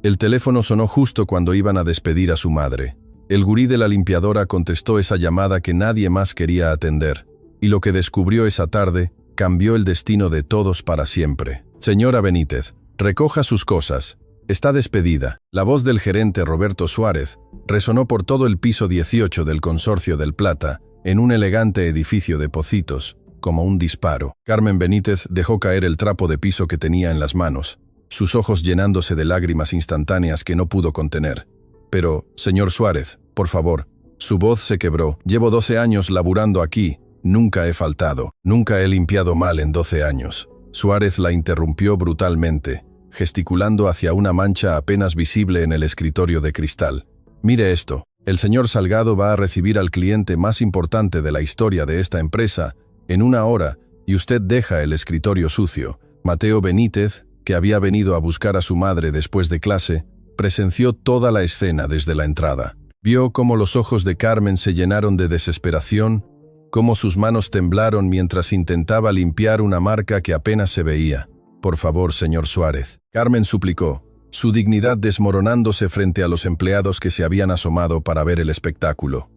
El teléfono sonó justo cuando iban a despedir a su madre. El gurí de la limpiadora contestó esa llamada que nadie más quería atender, y lo que descubrió esa tarde cambió el destino de todos para siempre. Señora Benítez, recoja sus cosas. Está despedida. La voz del gerente Roberto Suárez resonó por todo el piso 18 del Consorcio del Plata, en un elegante edificio de pocitos, como un disparo. Carmen Benítez dejó caer el trapo de piso que tenía en las manos, sus ojos llenándose de lágrimas instantáneas que no pudo contener. Pero, señor Suárez, por favor. Su voz se quebró. Llevo 12 años laburando aquí. Nunca he faltado. Nunca he limpiado mal en 12 años. Suárez la interrumpió brutalmente, gesticulando hacia una mancha apenas visible en el escritorio de cristal. Mire esto. El señor Salgado va a recibir al cliente más importante de la historia de esta empresa en 1 hora y usted deja el escritorio sucio. Mateo Benítez, que había venido a buscar a su madre después de clase, presenció toda la escena desde la entrada. Vio cómo los ojos de Carmen se llenaron de desesperación, cómo sus manos temblaron mientras intentaba limpiar una marca que apenas se veía. Por favor, señor Suárez. Carmen suplicó, su dignidad desmoronándose frente a los empleados que se habían asomado para ver el espectáculo.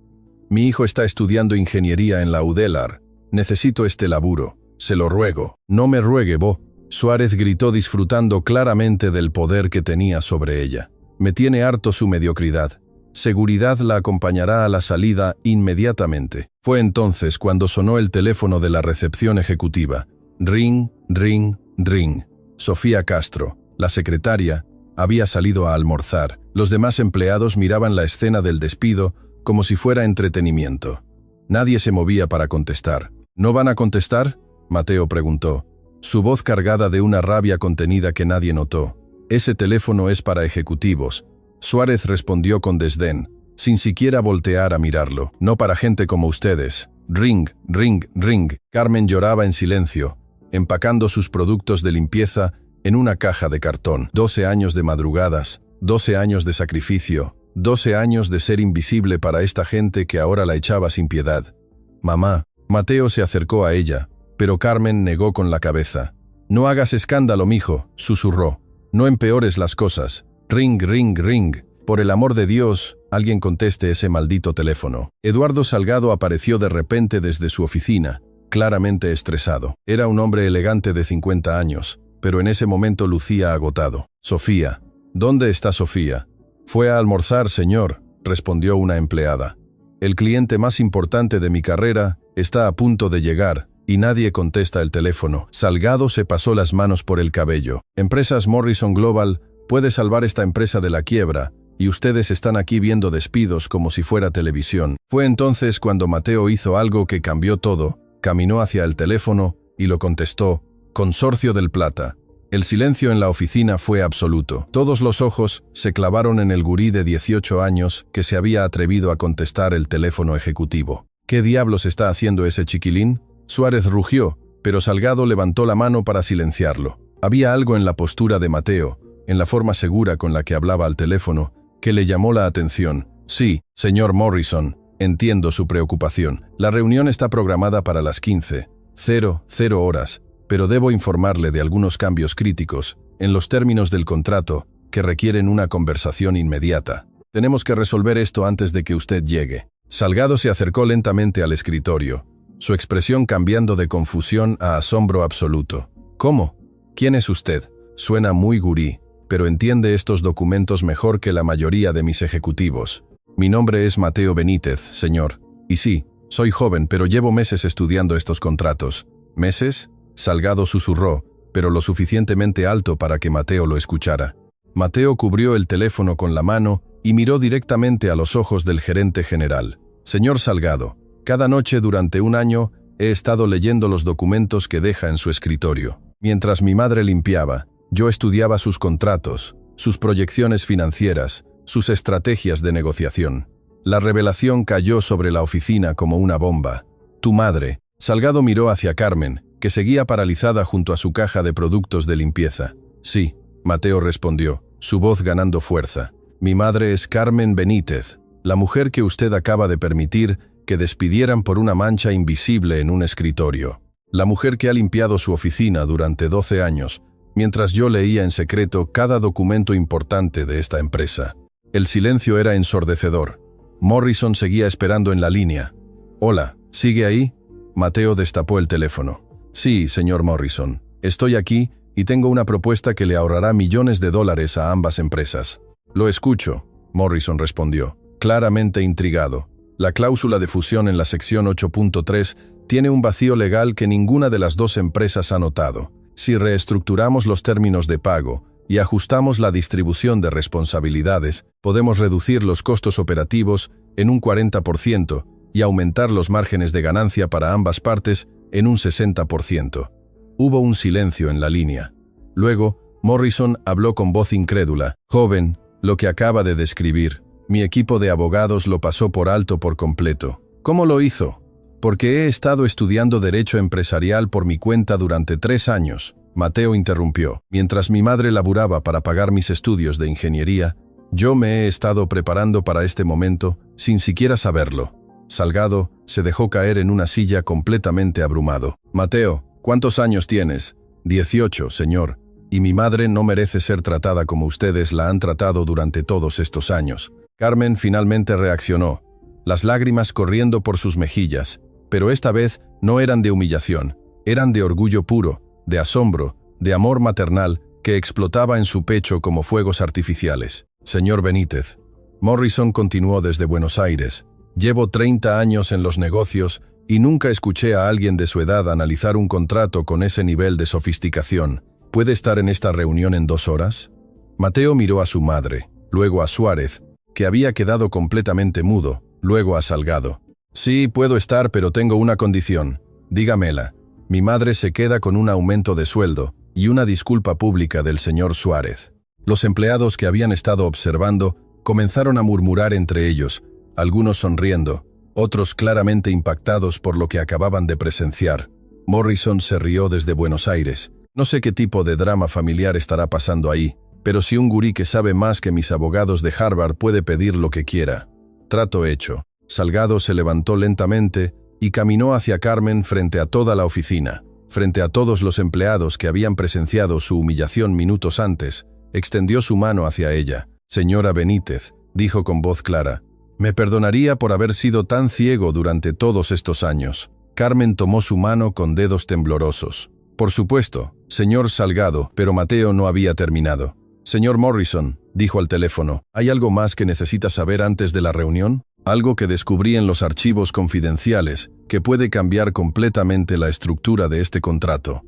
Mi hijo está estudiando ingeniería en la UDELAR. Necesito este laburo. Se lo ruego. No me ruegue, Bo. Suárez gritó disfrutando claramente del poder que tenía sobre ella. Me tiene harto su mediocridad. Seguridad la acompañará a la salida inmediatamente. Fue entonces cuando sonó el teléfono de la recepción ejecutiva. Ring, ring, ring. Sofía Castro, la secretaria, había salido a almorzar. Los demás empleados miraban la escena del despido como si fuera entretenimiento. Nadie se movía para contestar. ¿No van a contestar?, Mateo preguntó, su voz cargada de una rabia contenida que nadie notó. Ese teléfono es para ejecutivos. Suárez respondió con desdén, sin siquiera voltear a mirarlo. No para gente como ustedes. Ring, ring, ring. Carmen lloraba en silencio, empacando sus productos de limpieza en una caja de cartón. 12 años de madrugadas, 12 años de sacrificio, 12 años de ser invisible para esta gente que ahora la echaba sin piedad. Mamá. Mateo se acercó a ella, pero Carmen negó con la cabeza. No hagas escándalo, mijo, susurró. No empeores las cosas. Ring, ring, ring. Por el amor de Dios, alguien conteste ese maldito teléfono. Eduardo Salgado apareció de repente desde su oficina, claramente estresado. Era un hombre elegante de 50 años, pero en ese momento lucía agotado. Sofía. ¿Dónde está Sofía? Fue a almorzar, señor, respondió una empleada. El cliente más importante de mi carrera está a punto de llegar, y nadie contesta el teléfono. Salgado se pasó las manos por el cabello. Empresas Morrison Global puede salvar esta empresa de la quiebra, y ustedes están aquí viendo despidos como si fuera televisión. Fue entonces cuando Mateo hizo algo que cambió todo, caminó hacia el teléfono y lo contestó, Consorcio del Plata. El silencio en la oficina fue absoluto. Todos los ojos se clavaron en el gurí de 18 años que se había atrevido a contestar el teléfono ejecutivo. ¿Qué diablos está haciendo ese chiquilín? Suárez rugió, pero Salgado levantó la mano para silenciarlo. Había algo en la postura de Mateo, en la forma segura con la que hablaba al teléfono, que le llamó la atención. Sí, señor Morrison, entiendo su preocupación. La reunión está programada para las 15:00 horas, pero debo informarle de algunos cambios críticos, en los términos del contrato, que requieren una conversación inmediata. Tenemos que resolver esto antes de que usted llegue. Salgado se acercó lentamente al escritorio, su expresión cambiando de confusión a asombro absoluto. ¿Cómo? ¿Quién es usted? Suena muy gurí, pero entiende estos documentos mejor que la mayoría de mis ejecutivos. Mi nombre es Mateo Benítez, señor. Y sí, soy joven, pero llevo meses estudiando estos contratos. ¿Meses? Salgado susurró, pero lo suficientemente alto para que Mateo lo escuchara. Mateo cubrió el teléfono con la mano y miró directamente a los ojos del gerente general. Señor Salgado, cada noche durante 1 año he estado leyendo los documentos que deja en su escritorio. Mientras mi madre limpiaba, yo estudiaba sus contratos, sus proyecciones financieras, sus estrategias de negociación. La revelación cayó sobre la oficina como una bomba. Tu madre. Salgado miró hacia Carmen, que seguía paralizada junto a su caja de productos de limpieza. Sí, Mateo respondió, su voz ganando fuerza. Mi madre es Carmen Benítez, la mujer que usted acaba de permitir que despidieran por una mancha invisible en un escritorio. La mujer que ha limpiado su oficina durante 12 años, mientras yo leía en secreto cada documento importante de esta empresa. El silencio era ensordecedor. Morrison seguía esperando en la línea. «Hola, ¿sigue ahí?» Mateo destapó el teléfono. «Sí, señor Morrison. Estoy aquí y tengo una propuesta que le ahorrará millones de dólares a ambas empresas». «Lo escucho», Morrison respondió, claramente intrigado. La cláusula de fusión en la sección 8.3 tiene un vacío legal que ninguna de las dos empresas ha notado. Si reestructuramos los términos de pago y ajustamos la distribución de responsabilidades, podemos reducir los costos operativos en un 40% y aumentar los márgenes de ganancia para ambas partes en un 60%. Hubo un silencio en la línea. Luego, Morrison habló con voz incrédula. «Joven, lo que acaba de describir, mi equipo de abogados lo pasó por alto por completo». «¿Cómo lo hizo?» «Porque he estado estudiando Derecho Empresarial por mi cuenta durante 3 años», Mateo interrumpió. «Mientras mi madre laburaba para pagar mis estudios de ingeniería, yo me he estado preparando para este momento sin siquiera saberlo». Salgado se dejó caer en una silla completamente abrumado. «Mateo, ¿cuántos años tienes?» «18, señor, y mi madre no merece ser tratada como ustedes la han tratado durante todos estos años». Carmen finalmente reaccionó, las lágrimas corriendo por sus mejillas, pero esta vez no eran de humillación, eran de orgullo puro, de asombro, de amor maternal que explotaba en su pecho como fuegos artificiales. «Señor Benítez», Morrison continuó desde Buenos Aires, «llevo 30 años en los negocios y nunca escuché a alguien de su edad analizar un contrato con ese nivel de sofisticación. ¿Puede estar en esta reunión en 2 horas?» Mateo miró a su madre, luego a Suárez, que había quedado completamente mudo, luego a Salgado. «Sí, puedo estar, pero tengo una condición. Dígamela. Mi madre se queda con un aumento de sueldo y una disculpa pública del señor Suárez». Los empleados que habían estado observando comenzaron a murmurar entre ellos, algunos sonriendo, otros claramente impactados por lo que acababan de presenciar. Morrison se rió desde Buenos Aires. «No sé qué tipo de drama familiar estará pasando ahí, pero si un gurí que sabe más que mis abogados de Harvard puede pedir lo que quiera». Trato hecho. Salgado se levantó lentamente y caminó hacia Carmen frente a toda la oficina, frente a todos los empleados que habían presenciado su humillación minutos antes. Extendió su mano hacia ella. «Señora Benítez», dijo con voz clara, «me perdonaría por haber sido tan ciego durante todos estos años». Carmen tomó su mano con dedos temblorosos. «Por supuesto, señor Salgado», pero Mateo no había terminado. «Señor Morrison», dijo al teléfono, «¿hay algo más que necesita saber antes de la reunión? Algo que descubrí en los archivos confidenciales que puede cambiar completamente la estructura de este contrato».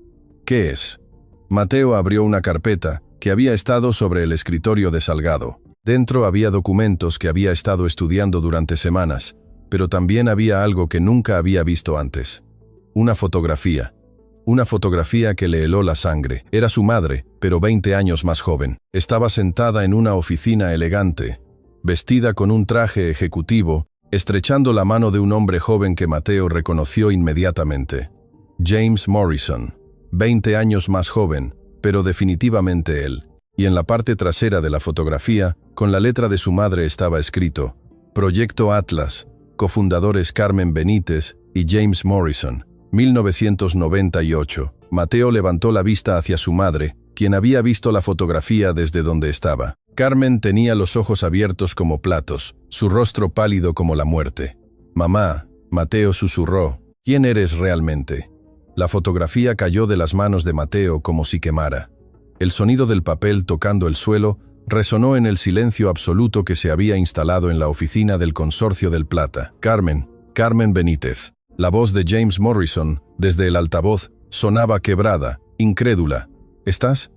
«¿Qué es?» Mateo abrió una carpeta que había estado sobre el escritorio de Salgado. Dentro había documentos que había estado estudiando durante semanas, pero también había algo que nunca había visto antes. Una fotografía. Una fotografía que le heló la sangre. Era su madre, pero 20 años más joven. Estaba sentada en una oficina elegante, vestida con un traje ejecutivo, estrechando la mano de un hombre joven que Mateo reconoció inmediatamente. James Morrison. 20 años más joven, pero definitivamente él. Y en la parte trasera de la fotografía, con la letra de su madre estaba escrito: Proyecto Atlas, cofundadores Carmen Benítez y James Morrison, 1998. Mateo levantó la vista hacia su madre, quien había visto la fotografía desde donde estaba. Carmen tenía los ojos abiertos como platos, su rostro pálido como la muerte. «Mamá», Mateo susurró, «¿quién eres realmente?» La fotografía cayó de las manos de Mateo como si quemara. El sonido del papel tocando el suelo resonó en el silencio absoluto que se había instalado en la oficina del Consorcio del Plata. Carmen Benítez. La voz de James Morrison, desde el altavoz, sonaba quebrada, incrédula. ¿Estás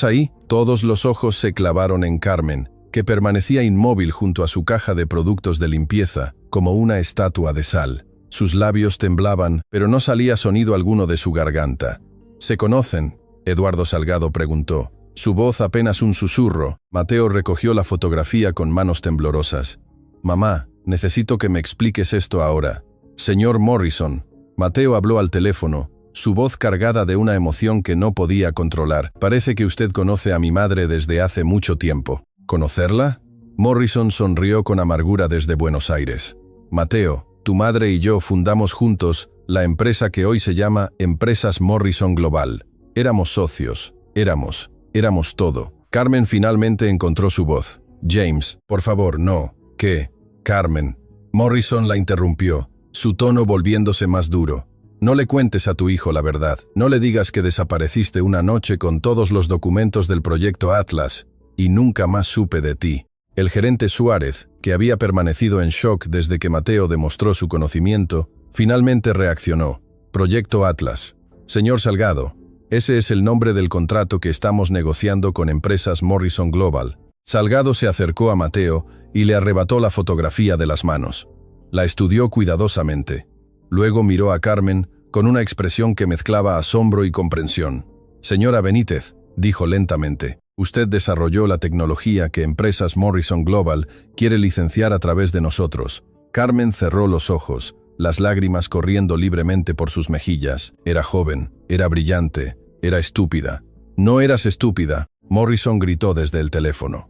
ahí?» Todos los ojos se clavaron en Carmen, que permanecía inmóvil junto a su caja de productos de limpieza, como una estatua de sal. Sus labios temblaban, pero no salía sonido alguno de su garganta. «¿Se conocen?», Eduardo Salgado preguntó. Su voz apenas un susurro. Mateo recogió la fotografía con manos temblorosas. «Mamá, necesito que me expliques esto ahora». «Señor Morrison». Mateo habló al teléfono, su voz cargada de una emoción que no podía controlar. «Parece que usted conoce a mi madre desde hace mucho tiempo». «¿Conocerla?». Morrison sonrió con amargura desde Buenos Aires. «Mateo, tu madre y yo fundamos juntos la empresa que hoy se llama Empresas Morrison Global. Éramos socios. Éramos todo. Carmen finalmente encontró su voz. James, por favor, no. ¿Qué? Carmen. Morrison la interrumpió, su tono volviéndose más duro. No le cuentes a tu hijo la verdad. No le digas que desapareciste una noche con todos los documentos del proyecto Atlas y nunca más supe de ti. El gerente Suárez, que había permanecido en shock desde que Mateo demostró su conocimiento, finalmente reaccionó. Proyecto Atlas. Señor Salgado, ese es el nombre del contrato que estamos negociando con Empresas Morrison Global. Salgado se acercó a Mateo y le arrebató la fotografía de las manos. La estudió cuidadosamente. Luego miró a Carmen con una expresión que mezclaba asombro y comprensión. Señora Benítez, dijo lentamente, usted desarrolló la tecnología que Empresas Morrison Global quiere licenciar a través de nosotros. Carmen cerró los ojos, las lágrimas corriendo libremente por sus mejillas. Era joven, era brillante, era estúpida. No eras estúpida, Morrison gritó desde el teléfono.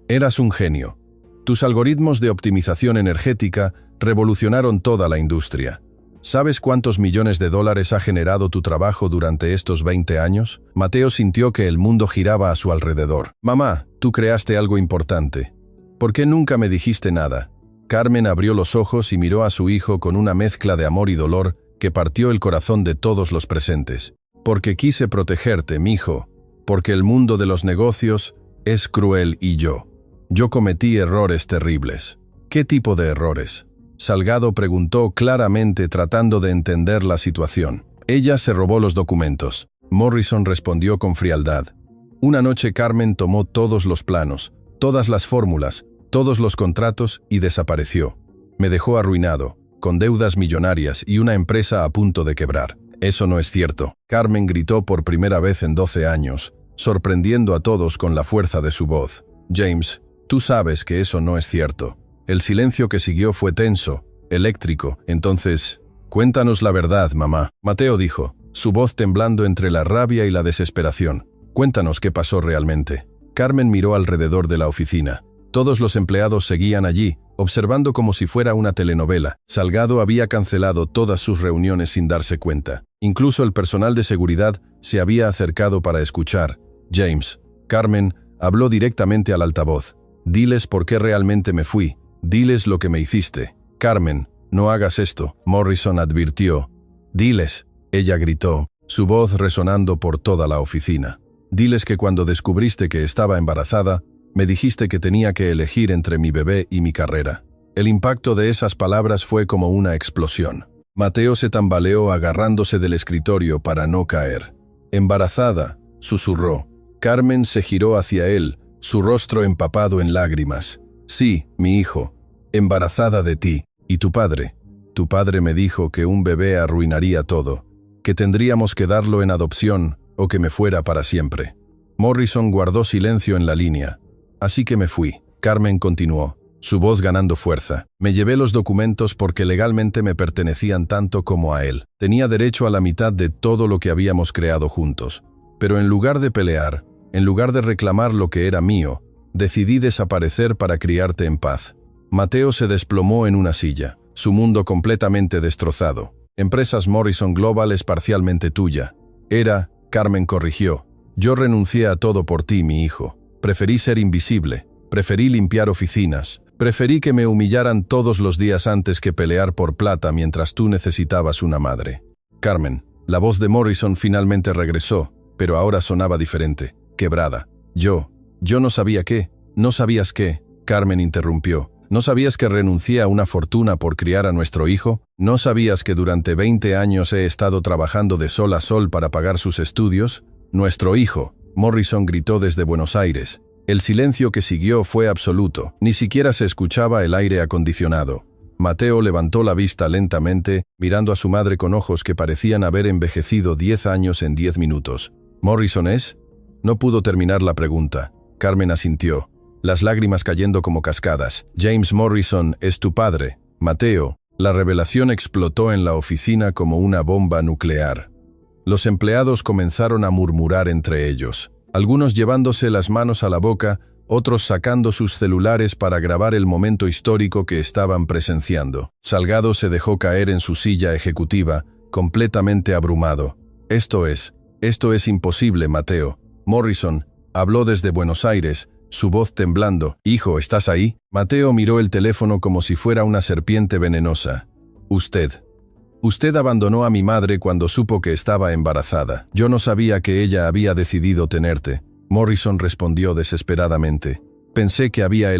Eras un genio. Tus algoritmos de optimización energética revolucionaron toda la industria. ¿Sabes cuántos millones de dólares ha generado tu trabajo durante estos 20 años? Mateo sintió que el mundo giraba a su alrededor. Mamá, tú creaste algo importante. ¿Por qué nunca me dijiste nada? Carmen abrió los ojos y miró a su hijo con una mezcla de amor y dolor que partió el corazón de todos los presentes. Porque quise protegerte, mijo. Porque el mundo de los negocios es cruel y yo cometí errores terribles. ¿Qué tipo de errores? Salgado preguntó claramente tratando de entender la situación. Ella se robó los documentos. Morrison respondió con frialdad. Una noche Carmen tomó todos los planos, todas las fórmulas, todos los contratos y desapareció. Me dejó arruinado, con deudas millonarias y una empresa a punto de quebrar. Eso no es cierto. Carmen gritó por primera vez en 12 años, sorprendiendo a todos con la fuerza de su voz. James, tú sabes que eso no es cierto. El silencio que siguió fue tenso, eléctrico. Entonces, cuéntanos la verdad, mamá. Mateo dijo, su voz temblando entre la rabia y la desesperación. Cuéntanos qué pasó realmente. Carmen miró alrededor de la oficina. Todos los empleados seguían allí, observando como si fuera una telenovela. Salgado había cancelado todas sus reuniones sin darse cuenta. Incluso el personal de seguridad se había acercado para escuchar. James, Carmen, habló directamente al altavoz. Diles por qué realmente me fui. Diles lo que me hiciste. Carmen, no hagas esto, Morrison advirtió. Diles, ella gritó, su voz resonando por toda la oficina. Diles que cuando descubriste que estaba embarazada, me dijiste que tenía que elegir entre mi bebé y mi carrera. El impacto de esas palabras fue como una explosión. Mateo se tambaleó agarrándose del escritorio para no caer. Embarazada, susurró. Carmen se giró hacia él, su rostro empapado en lágrimas. Sí, mi hijo, embarazada de ti. ¿Y tu padre? Tu padre me dijo que un bebé arruinaría todo, que tendríamos que darlo en adopción o que me fuera para siempre. Morrison guardó silencio en la línea. Así que me fui. Carmen continuó, su voz ganando fuerza. Me llevé los documentos porque legalmente me pertenecían tanto como a él. Tenía derecho a la mitad de todo lo que habíamos creado juntos. Pero en lugar de pelear, en lugar de reclamar lo que era mío, decidí desaparecer para criarte en paz. Mateo se desplomó en una silla, su mundo completamente destrozado. Empresas Morrison Global es parcialmente tuya. Carmen corrigió. Yo renuncié a todo por ti, mi hijo. Preferí ser invisible, preferí limpiar oficinas, preferí que me humillaran todos los días antes que pelear por plata mientras tú necesitabas una madre. Carmen, la voz de Morrison finalmente regresó, pero ahora sonaba diferente, quebrada. Yo no sabía qué. ¿No sabías qué? Carmen interrumpió. ¿No sabías que renuncié a una fortuna por criar a nuestro hijo? ¿No sabías que durante 20 años he estado trabajando de sol a sol para pagar sus estudios? Nuestro hijo, Morrison gritó desde Buenos Aires. El silencio que siguió fue absoluto. Ni siquiera se escuchaba el aire acondicionado. Mateo levantó la vista lentamente, mirando a su madre con ojos que parecían haber envejecido 10 años en 10 minutos. ¿Morrison es? No pudo terminar la pregunta. Carmen asintió, las lágrimas cayendo como cascadas. James Morrison es tu padre. Mateo, la revelación explotó en la oficina como una bomba nuclear. Los empleados comenzaron a murmurar entre ellos, algunos llevándose las manos a la boca, otros sacando sus celulares para grabar el momento histórico que estaban presenciando. Salgado se dejó caer en su silla ejecutiva, completamente abrumado. Esto es imposible, Mateo. Morrison habló desde Buenos Aires, su voz temblando. «Hijo, ¿estás ahí?» Mateo miró el teléfono como si fuera una serpiente venenosa. Usted abandonó a mi madre cuando supo que estaba embarazada. Yo no sabía que ella había decidido tenerte». Morrison respondió desesperadamente. Pensé que había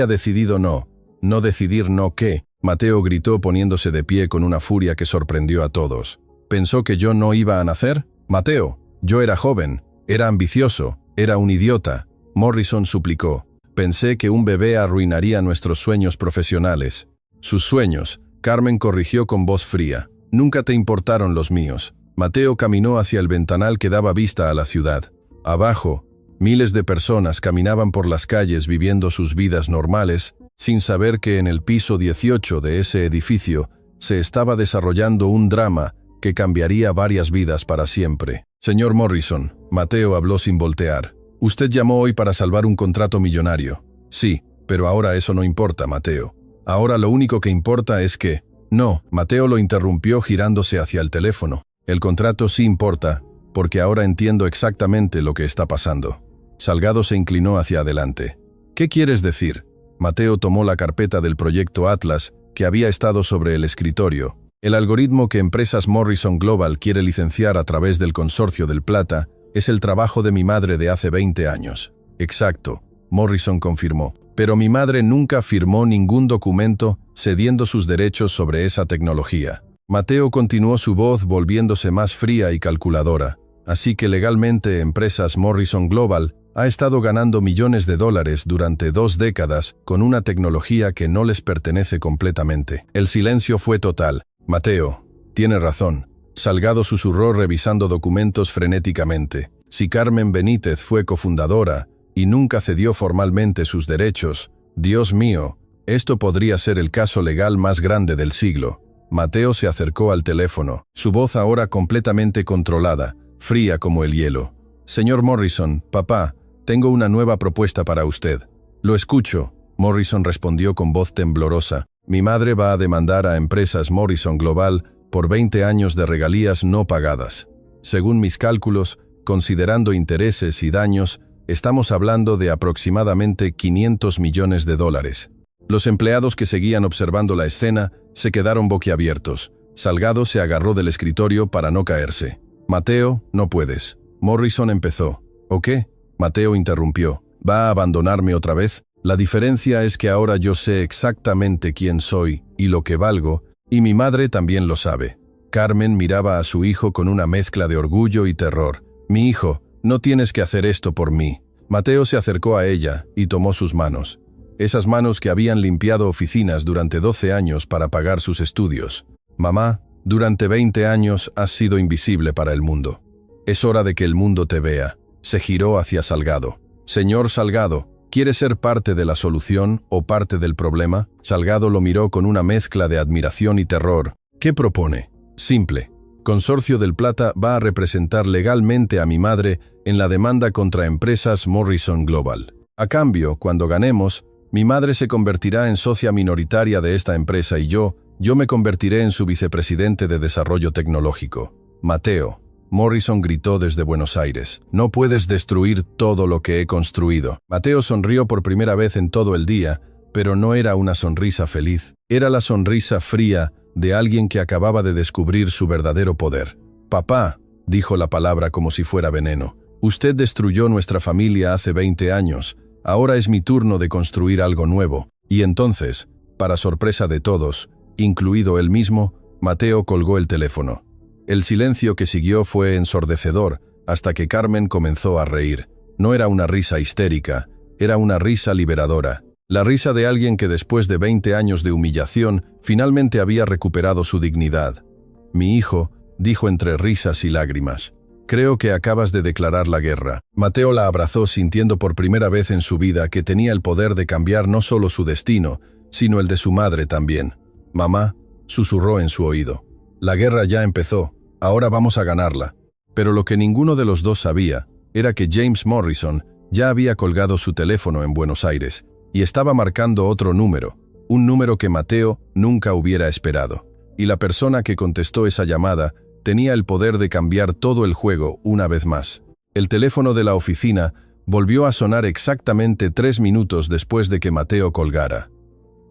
decidido no. No decidir no qué. Mateo gritó poniéndose de pie con una furia que sorprendió a todos. ¿Pensó que yo no iba a nacer? Mateo, yo era joven, era ambicioso, era un idiota. Morrison suplicó. Pensé que un bebé arruinaría nuestros sueños profesionales. Sus sueños, Carmen corrigió con voz fría. Nunca te importaron los míos. Mateo caminó hacia el ventanal que daba vista a la ciudad. Abajo, miles de personas caminaban por las calles viviendo sus vidas normales, sin saber que en el piso 18 de ese edificio se estaba desarrollando un drama que cambiaría varias vidas para siempre. Señor Morrison, Mateo habló sin voltear. Usted llamó hoy para salvar un contrato millonario. Sí, pero ahora eso no importa, Mateo. Ahora lo único que importa es que... No, Mateo lo interrumpió girándose hacia el teléfono. El contrato sí importa, porque ahora entiendo exactamente lo que está pasando. Salgado se inclinó hacia adelante. ¿Qué quieres decir? Mateo tomó la carpeta del proyecto Atlas, que había estado sobre el escritorio. El algoritmo que Empresas Morrison Global quiere licenciar a través del Consorcio del Plata es el trabajo de mi madre de hace 20 años. Exacto, Morrison confirmó. Pero mi madre nunca firmó ningún documento cediendo sus derechos sobre esa tecnología. Mateo continuó su voz volviéndose más fría y calculadora. Así que legalmente Empresas Morrison Global ha estado ganando millones de dólares durante 2 décadas con una tecnología que no les pertenece completamente. El silencio fue total. Mateo, tiene razón. Salgado susurró revisando documentos frenéticamente. Si Carmen Benítez fue cofundadora y nunca cedió formalmente sus derechos, Dios mío, esto podría ser el caso legal más grande del siglo. Mateo se acercó al teléfono, su voz ahora completamente controlada, fría como el hielo. Señor Morrison, papá, tengo una nueva propuesta para usted. Lo escucho, Morrison respondió con voz temblorosa. Mi madre va a demandar a Empresas Morrison Global por 20 años de regalías no pagadas. Según mis cálculos, considerando intereses y daños, estamos hablando de aproximadamente 500 millones de dólares. Los empleados que seguían observando la escena se quedaron boquiabiertos. Salgado se agarró del escritorio para no caerse. Mateo, no puedes. Morrison empezó. ¿O qué? Mateo interrumpió. ¿Va a abandonarme otra vez? La diferencia es que ahora yo sé exactamente quién soy y lo que valgo, y mi madre también lo sabe. Carmen miraba a su hijo con una mezcla de orgullo y terror. Mi hijo, no tienes que hacer esto por mí. Mateo se acercó a ella y tomó sus manos. Esas manos que habían limpiado oficinas durante 12 años para pagar sus estudios. Mamá, durante 20 años has sido invisible para el mundo. Es hora de que el mundo te vea. Se giró hacia Salgado. Señor Salgado, ¿quiere ser parte de la solución o parte del problema? Salgado lo miró con una mezcla de admiración y terror. ¿Qué propone? Simple. Consorcio del Plata va a representar legalmente a mi madre en la demanda contra Empresas Morrison Global. A cambio, cuando ganemos, mi madre se convertirá en socia minoritaria de esta empresa y yo me convertiré en su vicepresidente de desarrollo tecnológico. Mateo, Morrison gritó desde Buenos Aires. No puedes destruir todo lo que he construido. Mateo sonrió por primera vez en todo el día, pero no era una sonrisa feliz. Era la sonrisa fría de alguien que acababa de descubrir su verdadero poder. Papá, dijo la palabra como si fuera veneno. Usted destruyó nuestra familia hace 20 años. Ahora es mi turno de construir algo nuevo. Y entonces, para sorpresa de todos, incluido él mismo, Mateo colgó el teléfono. El silencio que siguió fue ensordecedor hasta que Carmen comenzó a reír. No era una risa histérica, era una risa liberadora. La risa de alguien que después de 20 años de humillación finalmente había recuperado su dignidad. Mi hijo, dijo entre risas y lágrimas. Creo que acabas de declarar la guerra. Mateo la abrazó sintiendo por primera vez en su vida que tenía el poder de cambiar no solo su destino, sino el de su madre también. Mamá, susurró en su oído. La guerra ya empezó, ahora vamos a ganarla. Pero lo que ninguno de los dos sabía era que James Morrison ya había colgado su teléfono en Buenos Aires y estaba marcando otro número, un número que Mateo nunca hubiera esperado. Y la persona que contestó esa llamada tenía el poder de cambiar todo el juego una vez más. El teléfono de la oficina volvió a sonar exactamente 3 minutos después de que Mateo colgara.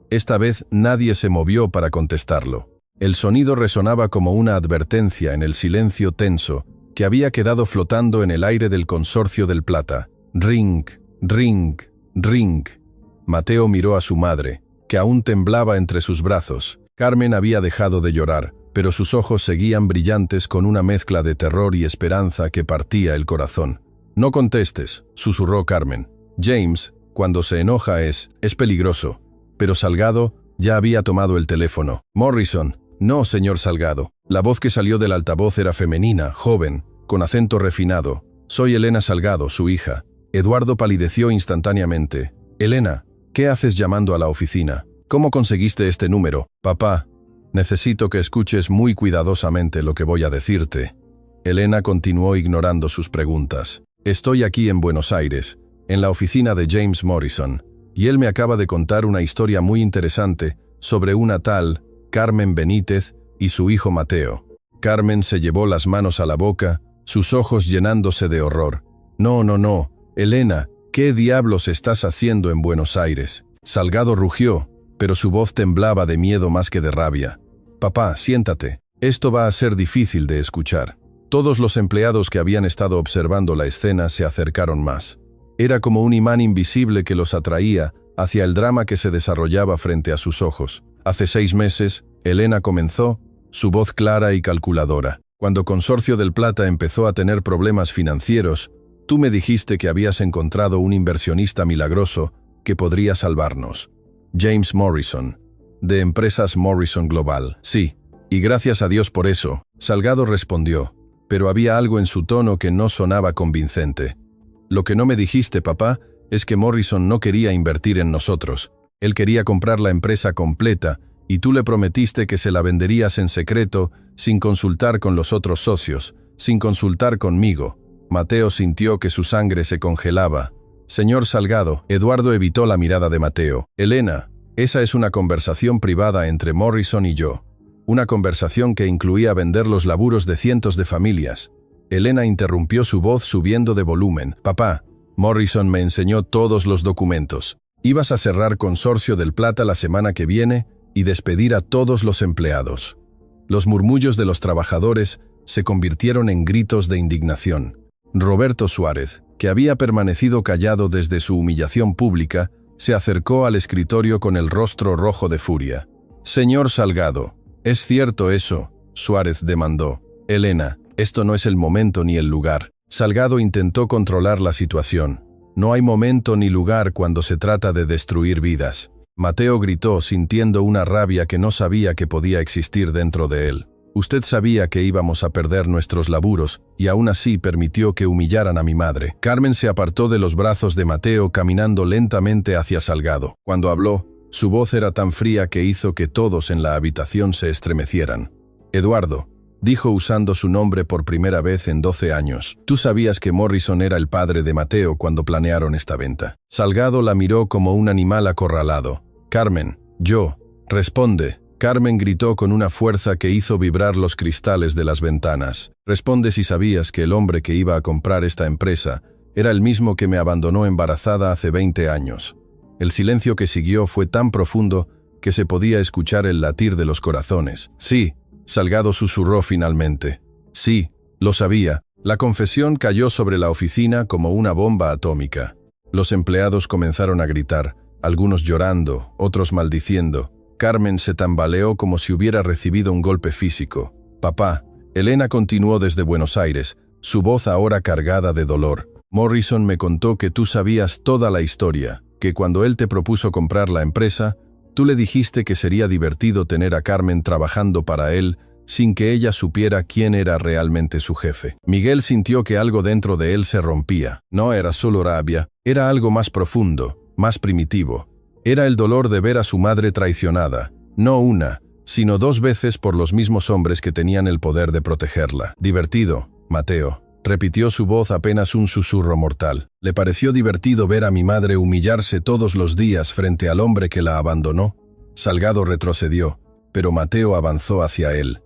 Esta vez nadie se movió para contestarlo. El sonido resonaba como una advertencia en el silencio tenso que había quedado flotando en el aire del Consorcio del Plata. Ring, ring, ring. Mateo miró a su madre, que aún temblaba entre sus brazos. Carmen había dejado de llorar, pero sus ojos seguían brillantes con una mezcla de terror y esperanza que partía el corazón. «No contestes», susurró Carmen. «James, cuando se enoja es peligroso». Pero Salgado ya había tomado el teléfono. «Morrison». «No, señor Salgado». La voz que salió del altavoz era femenina, joven, con acento refinado. «Soy Elena Salgado, su hija». Eduardo palideció instantáneamente. «Elena, ¿qué haces llamando a la oficina? ¿Cómo conseguiste este número?» «Papá, necesito que escuches muy cuidadosamente lo que voy a decirte». Elena continuó ignorando sus preguntas. «Estoy aquí en Buenos Aires, en la oficina de James Morrison, y él me acaba de contar una historia muy interesante sobre una tal Carmen Benítez y su hijo Mateo». Carmen se llevó las manos a la boca, sus ojos llenándose de horror. «No, no, no, Elena, ¿qué diablos estás haciendo en Buenos Aires?» Salgado rugió, pero su voz temblaba de miedo más que de rabia. «Papá, siéntate. Esto va a ser difícil de escuchar». Todos los empleados que habían estado observando la escena se acercaron más. Era como un imán invisible que los atraía hacia el drama que se desarrollaba frente a sus ojos. «Hace 6 meses, Elena comenzó, su voz clara y calculadora. Cuando Consorcio del Plata empezó a tener problemas financieros, tú me dijiste que habías encontrado un inversionista milagroso que podría salvarnos. James Morrison, de Empresas Morrison Global». «Sí, y gracias a Dios por eso», Salgado respondió, pero había algo en su tono que no sonaba convincente. «Lo que no me dijiste, papá, es que Morrison no quería invertir en nosotros. Él quería comprar la empresa completa y tú le prometiste que se la venderías en secreto, sin consultar con los otros socios, sin consultar conmigo». Mateo sintió que su sangre se congelaba. «Señor Salgado», Eduardo evitó la mirada de Mateo. «Elena, esa es una conversación privada entre Morrison y yo. Una conversación que incluía vender los laburos de cientos de familias». Elena interrumpió su voz subiendo de volumen. «Papá, Morrison me enseñó todos los documentos. Ibas a cerrar Consorcio del Plata la semana que viene y despedir a todos los empleados». Los murmullos de los trabajadores se convirtieron en gritos de indignación. Roberto Suárez, que había permanecido callado desde su humillación pública, se acercó al escritorio con el rostro rojo de furia. «Señor Salgado, ¿es cierto eso?», Suárez demandó. «Elena, esto no es el momento ni el lugar». Salgado intentó controlar la situación. «No hay momento ni lugar cuando se trata de destruir vidas». Mateo gritó sintiendo una rabia que no sabía que podía existir dentro de él. «Usted sabía que íbamos a perder nuestros laburos y aún así permitió que humillaran a mi madre». Carmen se apartó de los brazos de Mateo caminando lentamente hacia Salgado. Cuando habló, su voz era tan fría que hizo que todos en la habitación se estremecieran. «Eduardo», dijo usando su nombre por primera vez en 12 años. «Tú sabías que Morrison era el padre de Mateo cuando planearon esta venta». Salgado la miró como un animal acorralado. «Carmen, yo, responde». Carmen gritó con una fuerza que hizo vibrar los cristales de las ventanas. «Responde si sabías que el hombre que iba a comprar esta empresa era el mismo que me abandonó embarazada hace 20 años». El silencio que siguió fue tan profundo que se podía escuchar el latir de los corazones. «Sí», Salgado susurró finalmente. «Sí, lo sabía». La confesión cayó sobre la oficina como una bomba atómica. Los empleados comenzaron a gritar, algunos llorando, otros maldiciendo. Carmen se tambaleó como si hubiera recibido un golpe físico. «Papá», Elena continuó desde Buenos Aires, su voz ahora cargada de dolor. «Morrison me contó que tú sabías toda la historia, que cuando él te propuso comprar la empresa, tú le dijiste que sería divertido tener a Carmen trabajando para él sin que ella supiera quién era realmente su jefe». Miguel sintió que algo dentro de él se rompía. No era solo rabia, era algo más profundo, más primitivo. Era el dolor de ver a su madre traicionada, no una, sino 2 veces por los mismos hombres que tenían el poder de protegerla. «Divertido, Mateo», repitió su voz apenas un susurro mortal. «¿Le pareció divertido ver a mi madre humillarse todos los días frente al hombre que la abandonó?» Salgado retrocedió, pero Mateo avanzó hacia él.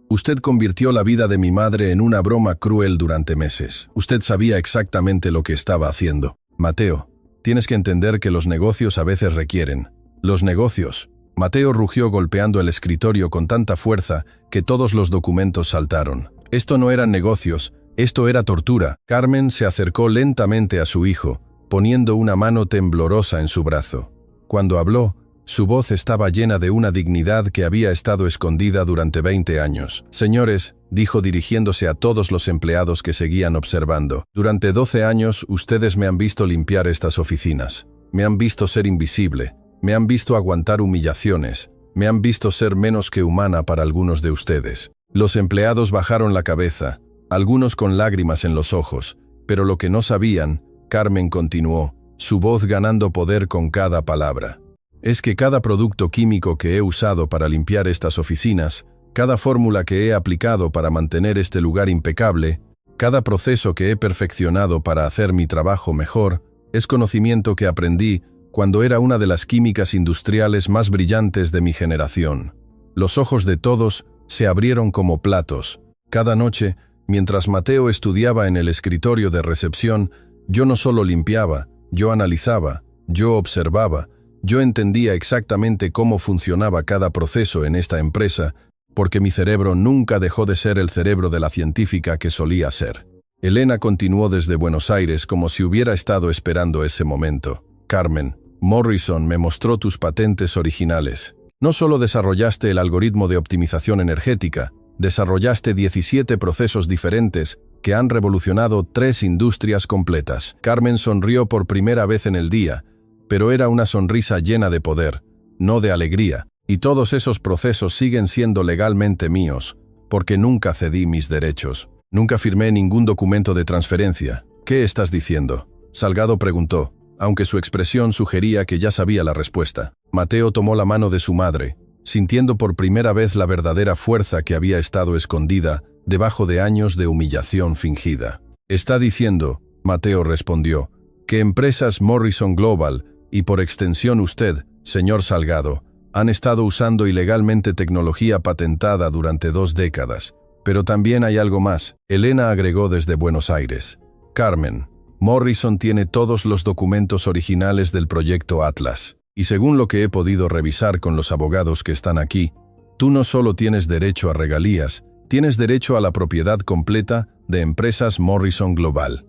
Usted convirtió la vida de mi madre en una broma cruel durante meses. Usted sabía exactamente lo que estaba haciendo. Mateo, tienes que entender que los negocios a veces requieren. Los negocios. Mateo rugió golpeando el escritorio con tanta fuerza que todos los documentos saltaron. Esto no eran negocios, esto era tortura. Carmen se acercó lentamente a su hijo, poniendo una mano temblorosa en su brazo. Cuando habló, su voz estaba llena de una dignidad que había estado escondida durante 20 años. Señores, dijo dirigiéndose a todos los empleados que seguían observando, durante 12 años ustedes me han visto limpiar estas oficinas. Me han visto ser invisible, me han visto aguantar humillaciones, me han visto ser menos que humana para algunos de ustedes. Los empleados bajaron la cabeza, algunos con lágrimas en los ojos, pero lo que no sabían, Carmen continuó, su voz ganando poder con cada palabra. Es que cada producto químico que he usado para limpiar estas oficinas, cada fórmula que he aplicado para mantener este lugar impecable, cada proceso que he perfeccionado para hacer mi trabajo mejor, es conocimiento que aprendí cuando era una de las químicas industriales más brillantes de mi generación. Los ojos de todos se abrieron como platos. Cada noche, mientras Mateo estudiaba en el escritorio de recepción, yo no solo limpiaba, yo analizaba, yo observaba, yo entendía exactamente cómo funcionaba cada proceso en esta empresa, porque mi cerebro nunca dejó de ser el cerebro de la científica que solía ser. Elena continuó desde Buenos Aires como si hubiera estado esperando ese momento. Carmen, Morrison me mostró tus patentes originales. No solo desarrollaste el algoritmo de optimización energética, desarrollaste 17 procesos diferentes que han revolucionado 3 industrias completas. Carmen sonrió por primera vez en el día, pero era una sonrisa llena de poder, no de alegría, y todos esos procesos siguen siendo legalmente míos, porque nunca cedí mis derechos. Nunca firmé ningún documento de transferencia. ¿Qué estás diciendo?, Salgado preguntó, aunque su expresión sugería que ya sabía la respuesta. Mateo tomó la mano de su madre, sintiendo por primera vez la verdadera fuerza que había estado escondida debajo de años de humillación fingida. Está diciendo, Mateo respondió, que empresas Morrison Global, y por extensión usted, señor Salgado, han estado usando ilegalmente tecnología patentada durante 2 décadas. Pero también hay algo más, Elena agregó desde Buenos Aires. Carmen, Morrison tiene todos los documentos originales del proyecto Atlas. Y según lo que he podido revisar con los abogados que están aquí, tú no solo tienes derecho a regalías, tienes derecho a la propiedad completa de empresas Morrison Global.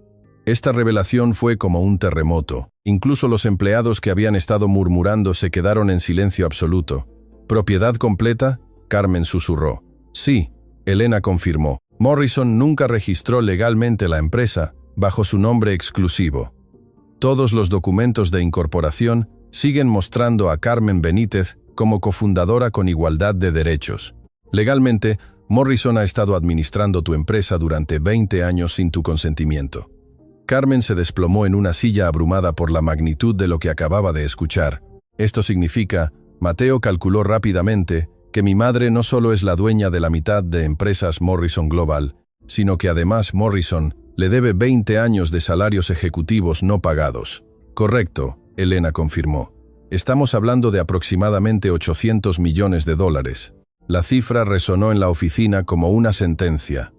Esta revelación fue como un terremoto. Incluso los empleados que habían estado murmurando se quedaron en silencio absoluto. ¿Propiedad completa?, Carmen susurró. Sí, Elena confirmó. Morrison nunca registró legalmente la empresa bajo su nombre exclusivo. Todos los documentos de incorporación siguen mostrando a Carmen Benítez como cofundadora con igualdad de derechos. Legalmente, Morrison ha estado administrando tu empresa durante 20 años sin tu consentimiento. Carmen se desplomó en una silla abrumada por la magnitud de lo que acababa de escuchar. Esto significa, Mateo calculó rápidamente, que mi madre no solo es la dueña de la mitad de empresas Morrison Global, sino que además Morrison le debe 20 años de salarios ejecutivos no pagados. Correcto, Elena confirmó. Estamos hablando de aproximadamente $800 millones. La cifra resonó en la oficina como una sentencia.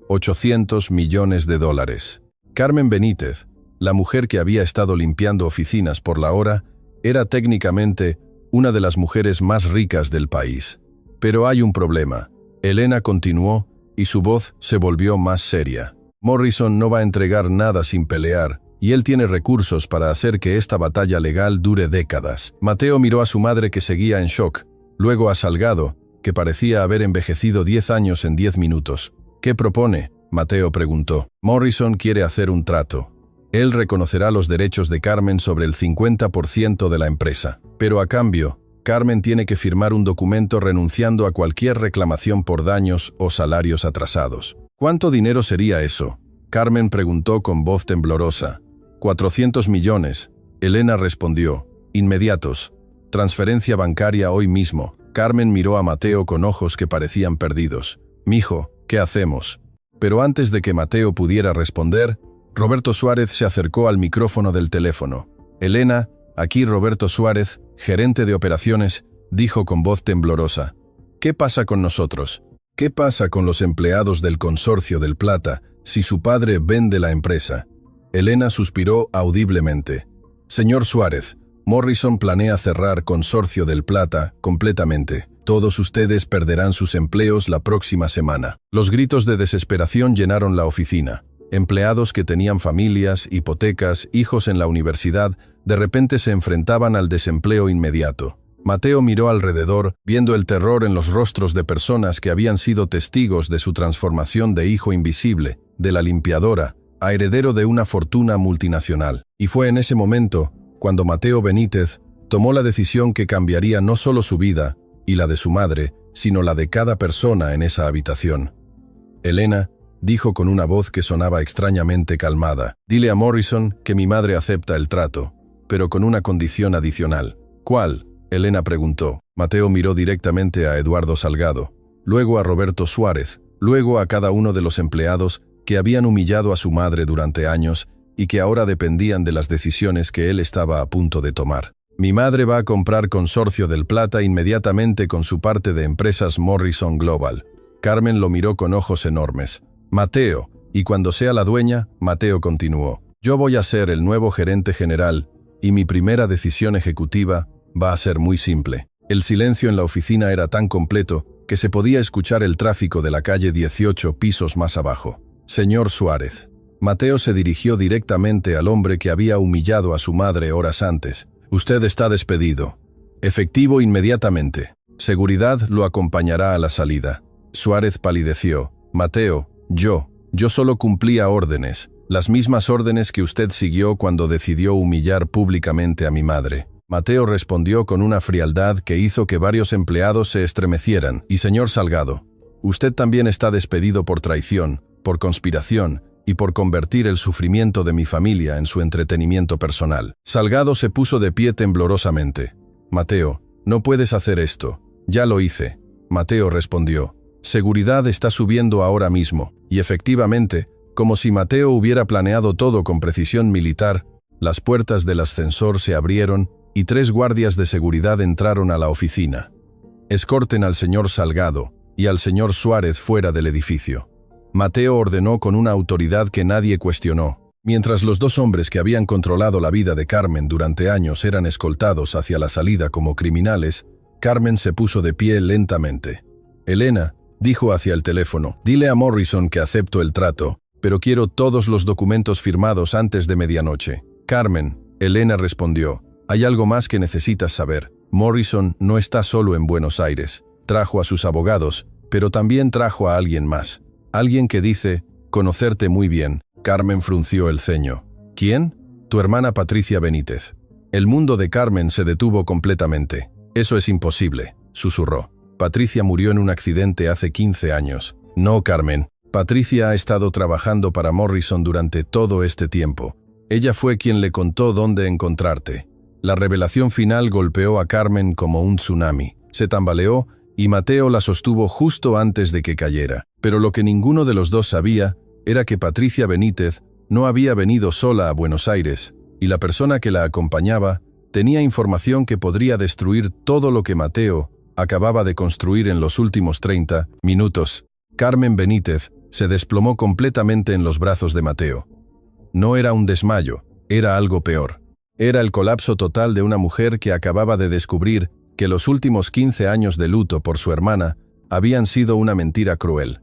$800 millones. Carmen Benítez, la mujer que había estado limpiando oficinas por la hora, era técnicamente una de las mujeres más ricas del país. Pero hay un problema. Elena continuó, y su voz se volvió más seria. Morrison no va a entregar nada sin pelear, y él tiene recursos para hacer que esta batalla legal dure décadas. Mateo miró a su madre que seguía en shock, luego a Salgado, que parecía haber envejecido 10 años en 10 minutos. ¿Qué propone?, Mateo preguntó. Morrison quiere hacer un trato. Él reconocerá los derechos de Carmen sobre el 50% de la empresa. Pero a cambio, Carmen tiene que firmar un documento renunciando a cualquier reclamación por daños o salarios atrasados. ¿Cuánto dinero sería eso?, Carmen preguntó con voz temblorosa. 400 millones, Elena respondió. Inmediatos. Transferencia bancaria hoy mismo. Carmen miró a Mateo con ojos que parecían perdidos. Mijo, ¿qué hacemos? Pero antes de que Mateo pudiera responder, Roberto Suárez se acercó al micrófono del teléfono. Elena, aquí Roberto Suárez, gerente de operaciones, dijo con voz temblorosa. ¿Qué pasa con nosotros? ¿Qué pasa con los empleados del Consorcio del Plata si su padre vende la empresa? Elena suspiró audiblemente. Señor Suárez, Morrison planea cerrar Consorcio del Plata completamente. Todos ustedes perderán sus empleos la próxima semana. Los gritos de desesperación llenaron la oficina. Empleados que tenían familias, hipotecas, hijos en la universidad, de repente se enfrentaban al desempleo inmediato. Mateo miró alrededor, viendo el terror en los rostros de personas que habían sido testigos de su transformación de hijo invisible, de la limpiadora, a heredero de una fortuna multinacional. Y fue en ese momento, cuando Mateo Benítez tomó la decisión que cambiaría no solo su vida y la de su madre, sino la de cada persona en esa habitación. Elena dijo con una voz que sonaba extrañamente calmada: «Dile a Morrison que mi madre acepta el trato, pero con una condición adicional». «¿Cuál?», Elena preguntó. Mateo miró directamente a Eduardo Salgado, luego a Roberto Suárez, luego a cada uno de los empleados que habían humillado a su madre durante años y que ahora dependían de las decisiones que él estaba a punto de tomar. «Mi madre va a comprar Consorcio del Plata inmediatamente con su parte de empresas Morrison Global». Carmen lo miró con ojos enormes. «Mateo, y cuando sea la dueña», Mateo continuó, «yo voy a ser el nuevo gerente general y mi primera decisión ejecutiva va a ser muy simple». El silencio en la oficina era tan completo que se podía escuchar el tráfico de la calle 18 pisos más abajo. «Señor Suárez». Mateo se dirigió directamente al hombre que había humillado a su madre horas antes. «Usted está despedido. Efectivo inmediatamente. Seguridad lo acompañará a la salida». Suárez palideció. «Mateo, yo solo cumplía órdenes, las mismas órdenes que usted siguió cuando decidió humillar públicamente a mi madre». Mateo respondió con una frialdad que hizo que varios empleados se estremecieran. «Y señor Salgado, usted también está despedido por traición, por conspiración y por convertir el sufrimiento de mi familia en su entretenimiento personal». Salgado se puso de pie temblorosamente. «Mateo, no puedes hacer esto. Ya lo hice». Mateo respondió. «Seguridad está subiendo ahora mismo». Y efectivamente, como si Mateo hubiera planeado todo con precisión militar, las puertas del ascensor se abrieron y 3 guardias de seguridad entraron a la oficina. «Escorten al señor Salgado y al señor Suárez fuera del edificio». Mateo ordenó con una autoridad que nadie cuestionó. Mientras los 2 hombres que habían controlado la vida de Carmen durante años eran escoltados hacia la salida como criminales, Carmen se puso de pie lentamente. «Elena», dijo hacia el teléfono, «dile a Morrison que acepto el trato, pero quiero todos los documentos firmados antes de medianoche». «Carmen», Elena respondió, «hay algo más que necesitas saber. Morrison no está solo en Buenos Aires. Trajo a sus abogados, pero también trajo a alguien más. Alguien que dice conocerte muy bien». Carmen frunció el ceño. «¿Quién?». «Tu hermana Patricia Benítez». El mundo de Carmen se detuvo completamente. «Eso es imposible», susurró. «Patricia murió en un accidente hace 15 años». «No, Carmen. Patricia ha estado trabajando para Morrison durante todo este tiempo. Ella fue quien le contó dónde encontrarte». La revelación final golpeó a Carmen como un tsunami. Se tambaleó y Mateo la sostuvo justo antes de que cayera. Pero lo que ninguno de los dos sabía era que Patricia Benítez no había venido sola a Buenos Aires, y la persona que la acompañaba tenía información que podría destruir todo lo que Mateo acababa de construir en los últimos 30 minutos. Carmen Benítez se desplomó completamente en los brazos de Mateo. No era un desmayo, era algo peor. Era el colapso total de una mujer que acababa de descubrir que los últimos 15 años de luto por su hermana habían sido una mentira cruel.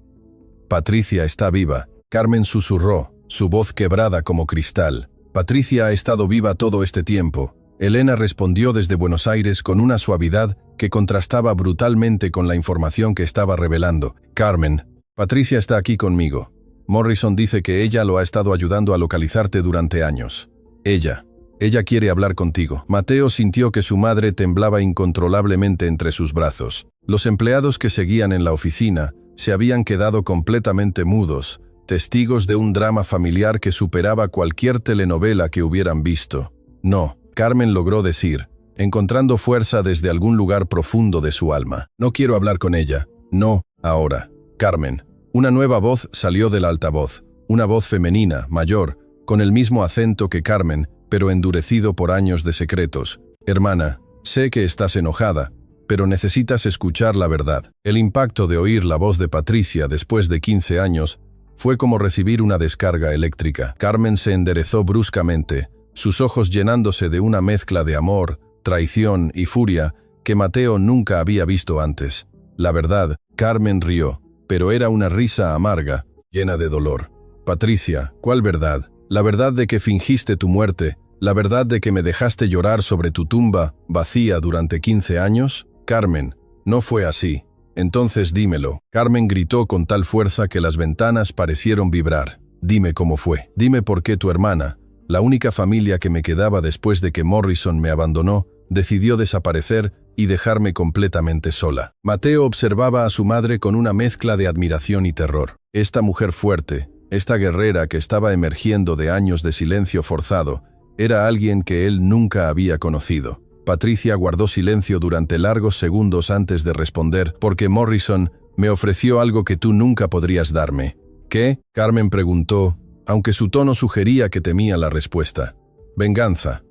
«Patricia está viva», Carmen susurró, su voz quebrada como cristal. «Patricia ha estado viva todo este tiempo». Elena respondió desde Buenos Aires con una suavidad que contrastaba brutalmente con la información que estaba revelando. «Carmen, Patricia está aquí conmigo. Morrison dice que ella lo ha estado ayudando a localizarte durante años. Ella quiere hablar contigo». Mateo sintió que su madre temblaba incontrolablemente entre sus brazos. Los empleados que seguían en la oficina se habían quedado completamente mudos, testigos de un drama familiar que superaba cualquier telenovela que hubieran visto. «No», Carmen logró decir, encontrando fuerza desde algún lugar profundo de su alma. «No quiero hablar con ella. No, ahora». «Carmen». Una nueva voz salió del altavoz, una voz femenina, mayor, con el mismo acento que Carmen, pero endurecido por años de secretos. «Hermana, sé que estás enojada, pero necesitas escuchar la verdad. El impacto de oír la voz de Patricia después de 15 años fue como recibir una descarga eléctrica. Carmen se enderezó bruscamente, sus ojos llenándose de una mezcla de amor, traición y furia que Mateo nunca había visto antes. La verdad, Carmen rió, pero era una risa amarga, llena de dolor. Patricia, ¿cuál verdad? La verdad de que fingiste tu muerte, la verdad de que me dejaste llorar sobre tu tumba vacía durante 15 años. Carmen, no fue así. Entonces dímelo. Carmen gritó con tal fuerza que las ventanas parecieron vibrar. Dime cómo fue. Dime por qué tu hermana, la única familia que me quedaba después de que Morrison me abandonó, decidió desaparecer y dejarme completamente sola. Mateo observaba a su madre con una mezcla de admiración y terror. Esta mujer fuerte, esta guerrera que estaba emergiendo de años de silencio forzado, era alguien que él nunca había conocido. Patricia guardó silencio durante largos segundos antes de responder, porque Morrison me ofreció algo que tú nunca podrías darme. ¿Qué? Carmen preguntó, aunque su tono sugería que temía la respuesta. Venganza.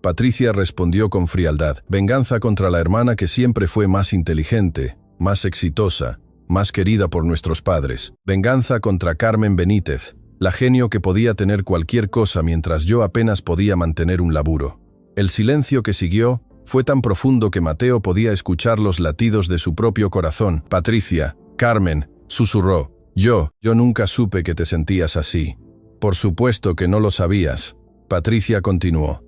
Patricia respondió con frialdad. Venganza contra la hermana que siempre fue más inteligente, más exitosa, más querida por nuestros padres. Venganza contra Carmen Benítez, la genio que podía tener cualquier cosa mientras yo apenas podía mantener un laburo. El silencio que siguió fue tan profundo que Mateo podía escuchar los latidos de su propio corazón. Patricia, Carmen, susurró. Yo nunca supe que te sentías así. Por supuesto que no lo sabías. Patricia continuó,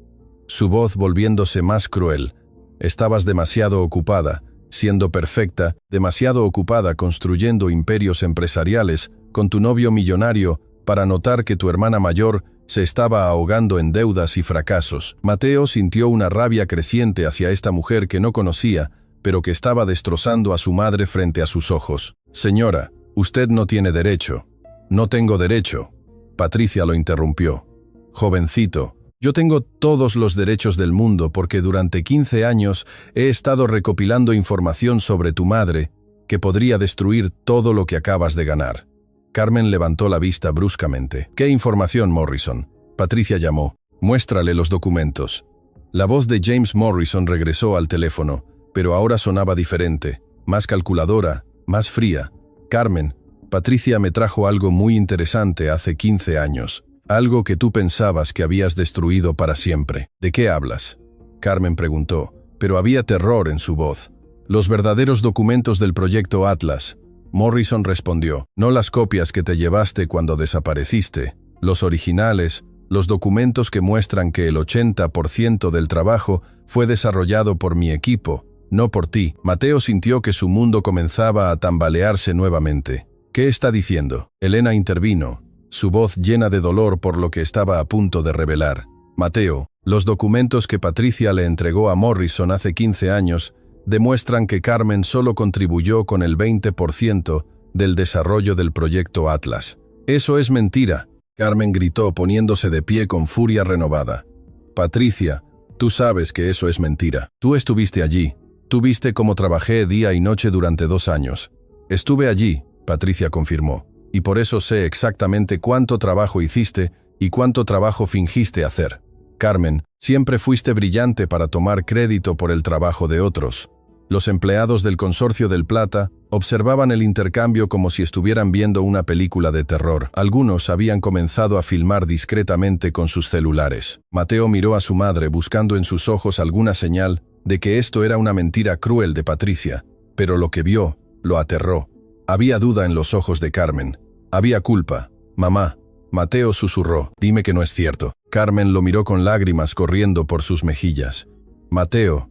su voz volviéndose más cruel. Estabas demasiado ocupada, siendo perfecta, demasiado ocupada construyendo imperios empresariales con tu novio millonario para notar que tu hermana mayor se estaba ahogando en deudas y fracasos. Mateo sintió una rabia creciente hacia esta mujer que no conocía, pero que estaba destrozando a su madre frente a sus ojos. Señora, usted no tiene derecho. No tengo derecho. Patricia lo interrumpió. Jovencito, yo tengo todos los derechos del mundo porque durante 15 años he estado recopilando información sobre tu madre que podría destruir todo lo que acabas de ganar. Carmen levantó la vista bruscamente. ¿Qué información, Morrison? Patricia llamó. Muéstrale los documentos. La voz de James Morrison regresó al teléfono, pero ahora sonaba diferente, más calculadora, más fría. Carmen, Patricia me trajo algo muy interesante hace 15 años. Algo que tú pensabas que habías destruido para siempre. ¿De qué hablas? Carmen preguntó, pero había terror en su voz. Los verdaderos documentos del proyecto Atlas. Morrison respondió, no las copias que te llevaste cuando desapareciste, los originales, los documentos que muestran que el 80% del trabajo fue desarrollado por mi equipo, no por ti. Mateo sintió que su mundo comenzaba a tambalearse nuevamente. ¿Qué está diciendo? Elena intervino, su voz llena de dolor por lo que estaba a punto de revelar. Mateo, los documentos que Patricia le entregó a Morrison hace 15 años demuestran que Carmen solo contribuyó con el 20% del desarrollo del proyecto Atlas. Eso es mentira, Carmen gritó poniéndose de pie con furia renovada. Patricia, tú sabes que eso es mentira. Tú estuviste allí. Tú viste cómo trabajé día y noche durante 2 años. Estuve allí, Patricia confirmó, y por eso sé exactamente cuánto trabajo hiciste y cuánto trabajo fingiste hacer. Carmen, siempre fuiste brillante para tomar crédito por el trabajo de otros. Los empleados del Consorcio del Plata observaban el intercambio como si estuvieran viendo una película de terror. Algunos habían comenzado a filmar discretamente con sus celulares. Mateo miró a su madre buscando en sus ojos alguna señal de que esto era una mentira cruel de Patricia, pero lo que vio lo aterró. Había duda en los ojos de Carmen. Había culpa. Mamá. Mateo susurró, dime que no es cierto. Carmen lo miró con lágrimas corriendo por sus mejillas. Mateo,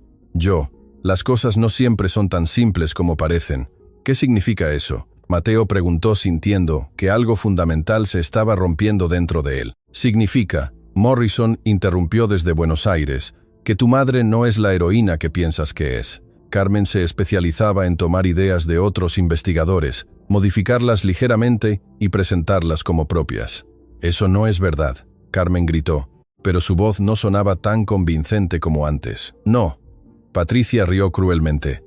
las cosas no siempre son tan simples como parecen. ¿Qué significa eso? Mateo preguntó sintiendo que algo fundamental se estaba rompiendo dentro de él. Significa, Morrison interrumpió desde Buenos Aires, que tu madre no es la heroína que piensas que es. Carmen se especializaba en tomar ideas de otros investigadores, modificarlas ligeramente y presentarlas como propias. Eso no es verdad, Carmen gritó, pero su voz no sonaba tan convincente como antes. No. Patricia rió cruelmente.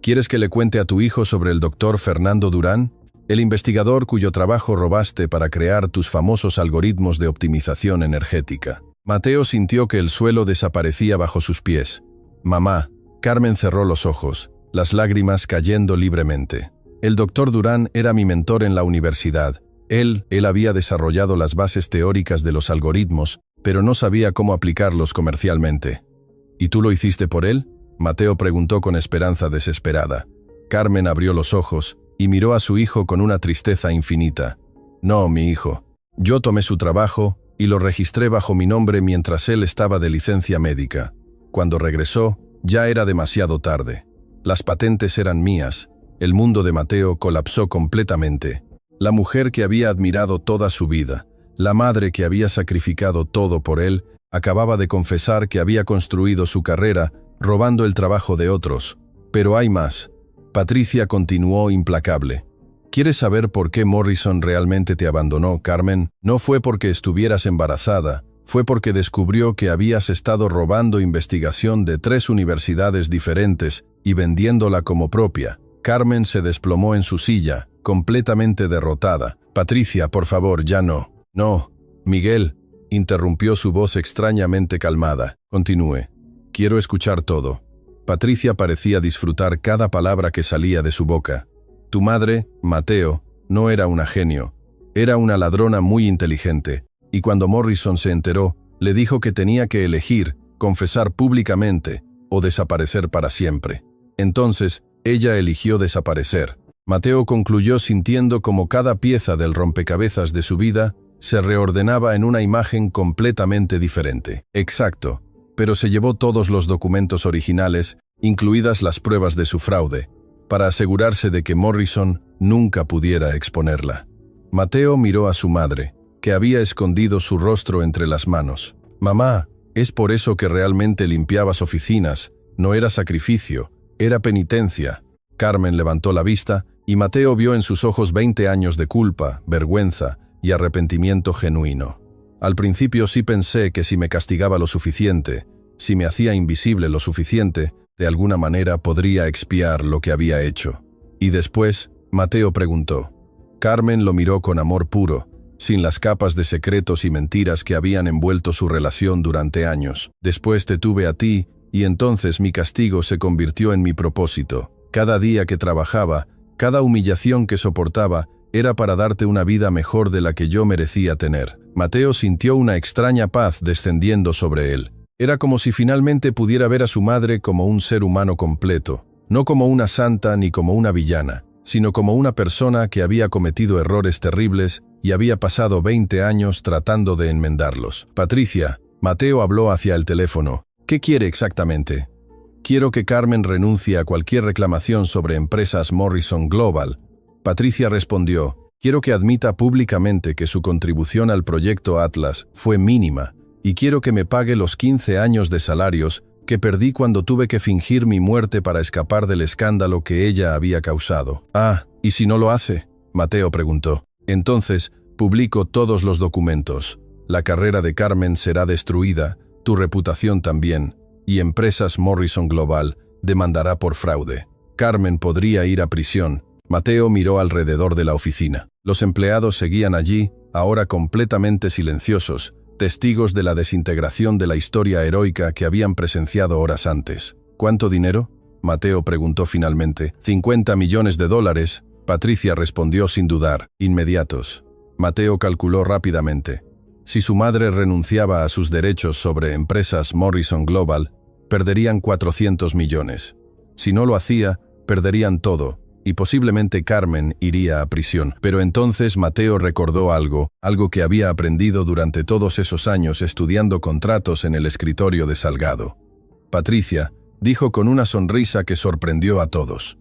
¿Quieres que le cuente a tu hijo sobre el doctor Fernando Durán? El investigador cuyo trabajo robaste para crear tus famosos algoritmos de optimización energética. Mateo sintió que el suelo desaparecía bajo sus pies. Mamá, Carmen cerró los ojos. las lágrimas cayendo libremente. El doctor Durán era mi mentor en la universidad. Él había desarrollado las bases teóricas de los algoritmos, pero no sabía cómo aplicarlos comercialmente. ¿Y tú lo hiciste por él?, Mateo preguntó con esperanza desesperada. Carmen abrió los ojos y miró a su hijo con una tristeza infinita. No, mi hijo. Yo tomé su trabajo y lo registré bajo mi nombre mientras él estaba de licencia médica. Cuando regresó, ya era demasiado tarde. Las patentes eran mías. El mundo de Mateo colapsó completamente. La mujer que había admirado toda su vida, la madre que había sacrificado todo por él, acababa de confesar que había construido su carrera robando el trabajo de otros. Pero hay más. Patricia continuó implacable. ¿Quieres saber por qué Morrison realmente te abandonó, Carmen? No fue porque estuvieras embarazada, fue porque descubrió que habías estado robando investigación de 3 universidades diferentes y vendiéndola como propia. Carmen se desplomó en su silla, completamente derrotada. Patricia, por favor, ya no. No, Miguel, interrumpió su voz extrañamente calmada. Continúe. Quiero escuchar todo. Patricia parecía disfrutar cada palabra que salía de su boca. Tu madre, Mateo, no era una genio. Era una ladrona muy inteligente, y cuando Morrison se enteró, le dijo que tenía que elegir, confesar públicamente, o desaparecer para siempre. Entonces, ella eligió desaparecer. Mateo concluyó sintiendo como cada pieza del rompecabezas de su vida se reordenaba en una imagen completamente diferente. Exacto. Pero se llevó todos los documentos originales, incluidas las pruebas de su fraude, para asegurarse de que Morrison nunca pudiera exponerla. Mateo miró a su madre, que había escondido su rostro entre las manos. Mamá, es por eso que realmente limpiabas oficinas, no era sacrificio, era penitencia. Carmen levantó la vista y Mateo vio en sus ojos 20 años de culpa, vergüenza y arrepentimiento genuino. Al principio sí pensé que si me castigaba lo suficiente, si me hacía invisible lo suficiente, de alguna manera podría expiar lo que había hecho. Y después, Mateo preguntó. Carmen lo miró con amor puro, sin las capas de secretos y mentiras que habían envuelto su relación durante años. Después te tuve a ti, y entonces mi castigo se convirtió en mi propósito. Cada día que trabajaba, cada humillación que soportaba, era para darte una vida mejor de la que yo merecía tener. Mateo sintió una extraña paz descendiendo sobre él. Era como si finalmente pudiera ver a su madre como un ser humano completo, no como una santa ni como una villana, sino como una persona que había cometido errores terribles y había pasado 20 años tratando de enmendarlos. Patricia, Mateo habló hacia el teléfono. ¿Qué quiere exactamente? Quiero que Carmen renuncie a cualquier reclamación sobre empresas Morrison Global. Patricia respondió, quiero que admita públicamente que su contribución al proyecto Atlas fue mínima, y quiero que me pague los 15 años de salarios que perdí cuando tuve que fingir mi muerte para escapar del escándalo que ella había causado. Ah, ¿y si no lo hace?, Mateo preguntó. Entonces, publico todos los documentos. La carrera de Carmen será destruida, tu reputación también, y Empresas Morrison Global demandará por fraude. Carmen podría ir a prisión. Mateo miró alrededor de la oficina. Los empleados seguían allí, ahora completamente silenciosos, testigos de la desintegración de la historia heroica que habían presenciado horas antes. ¿Cuánto dinero?, Mateo preguntó finalmente. $50 millones. Patricia respondió sin dudar. Inmediatos. Mateo calculó rápidamente. Si su madre renunciaba a sus derechos sobre Empresas Morrison Global, perderían 400 millones. Si no lo hacía, perderían todo, y posiblemente Carmen iría a prisión. Pero entonces Mateo recordó algo que había aprendido durante todos esos años estudiando contratos en el escritorio de Salgado. Patricia, dijo con una sonrisa que sorprendió a todos.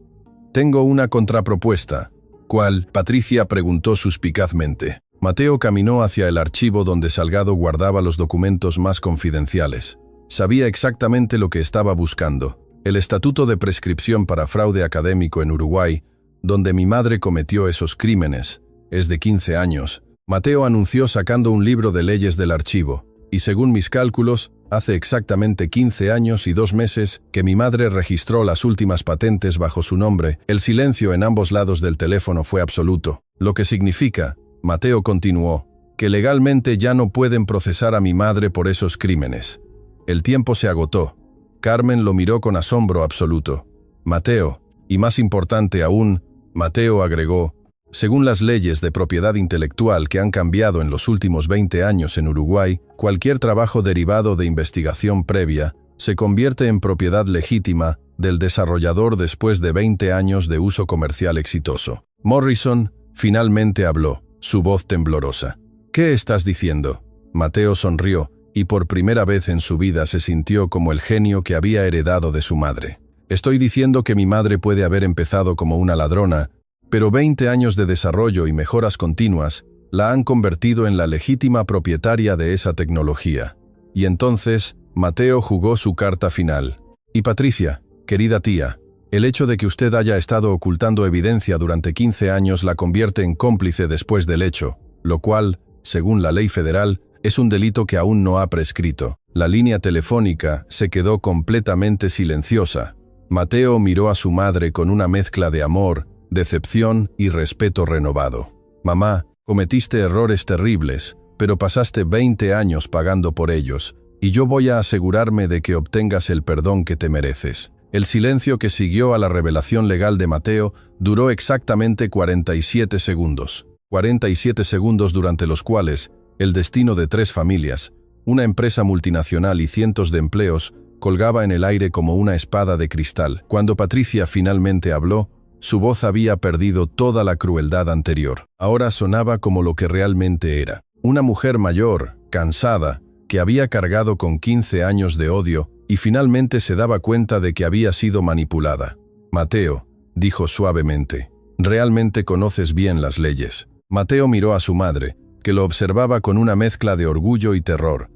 Tengo una contrapropuesta. ¿Cuál?, Patricia preguntó suspicazmente. Mateo caminó hacia el archivo donde Salgado guardaba los documentos más confidenciales. Sabía exactamente lo que estaba buscando. El Estatuto de Prescripción para Fraude Académico en Uruguay, donde mi madre cometió esos crímenes, es de 15 años. Mateo anunció sacando un libro de leyes del archivo, y según mis cálculos, hace exactamente 15 años y 2 meses que mi madre registró las últimas patentes bajo su nombre. El silencio en ambos lados del teléfono fue absoluto, lo que significa, Mateo continuó, que legalmente ya no pueden procesar a mi madre por esos crímenes. El tiempo se agotó. Carmen lo miró con asombro absoluto. Mateo, y más importante aún, Mateo agregó, según las leyes de propiedad intelectual que han cambiado en los últimos 20 años en Uruguay, cualquier trabajo derivado de investigación previa se convierte en propiedad legítima del desarrollador después de 20 años de uso comercial exitoso. Morrison finalmente habló, su voz temblorosa. ¿Qué estás diciendo? Mateo sonrió, y por primera vez en su vida se sintió como el genio que había heredado de su madre. Estoy diciendo que mi madre puede haber empezado como una ladrona, pero 20 años de desarrollo y mejoras continuas la han convertido en la legítima propietaria de esa tecnología. Y entonces, Mateo jugó su carta final. Y Patricia, querida tía, el hecho de que usted haya estado ocultando evidencia durante 15 años la convierte en cómplice después del hecho, lo cual, según la ley federal, es un delito que aún no ha prescrito. La línea telefónica se quedó completamente silenciosa. Mateo miró a su madre con una mezcla de amor, decepción y respeto renovado. Mamá, cometiste errores terribles, pero pasaste 20 años pagando por ellos, y yo voy a asegurarme de que obtengas el perdón que te mereces. El silencio que siguió a la revelación legal de Mateo duró exactamente 47 segundos. 47 segundos durante los cuales el destino de 3 familias, una empresa multinacional y cientos de empleos, colgaba en el aire como una espada de cristal. Cuando Patricia finalmente habló, su voz había perdido toda la crueldad anterior. Ahora sonaba como lo que realmente era. Una mujer mayor, cansada, que había cargado con 15 años de odio y finalmente se daba cuenta de que había sido manipulada. Mateo, dijo suavemente, realmente conoces bien las leyes. Mateo miró a su madre, que lo observaba con una mezcla de orgullo y terror.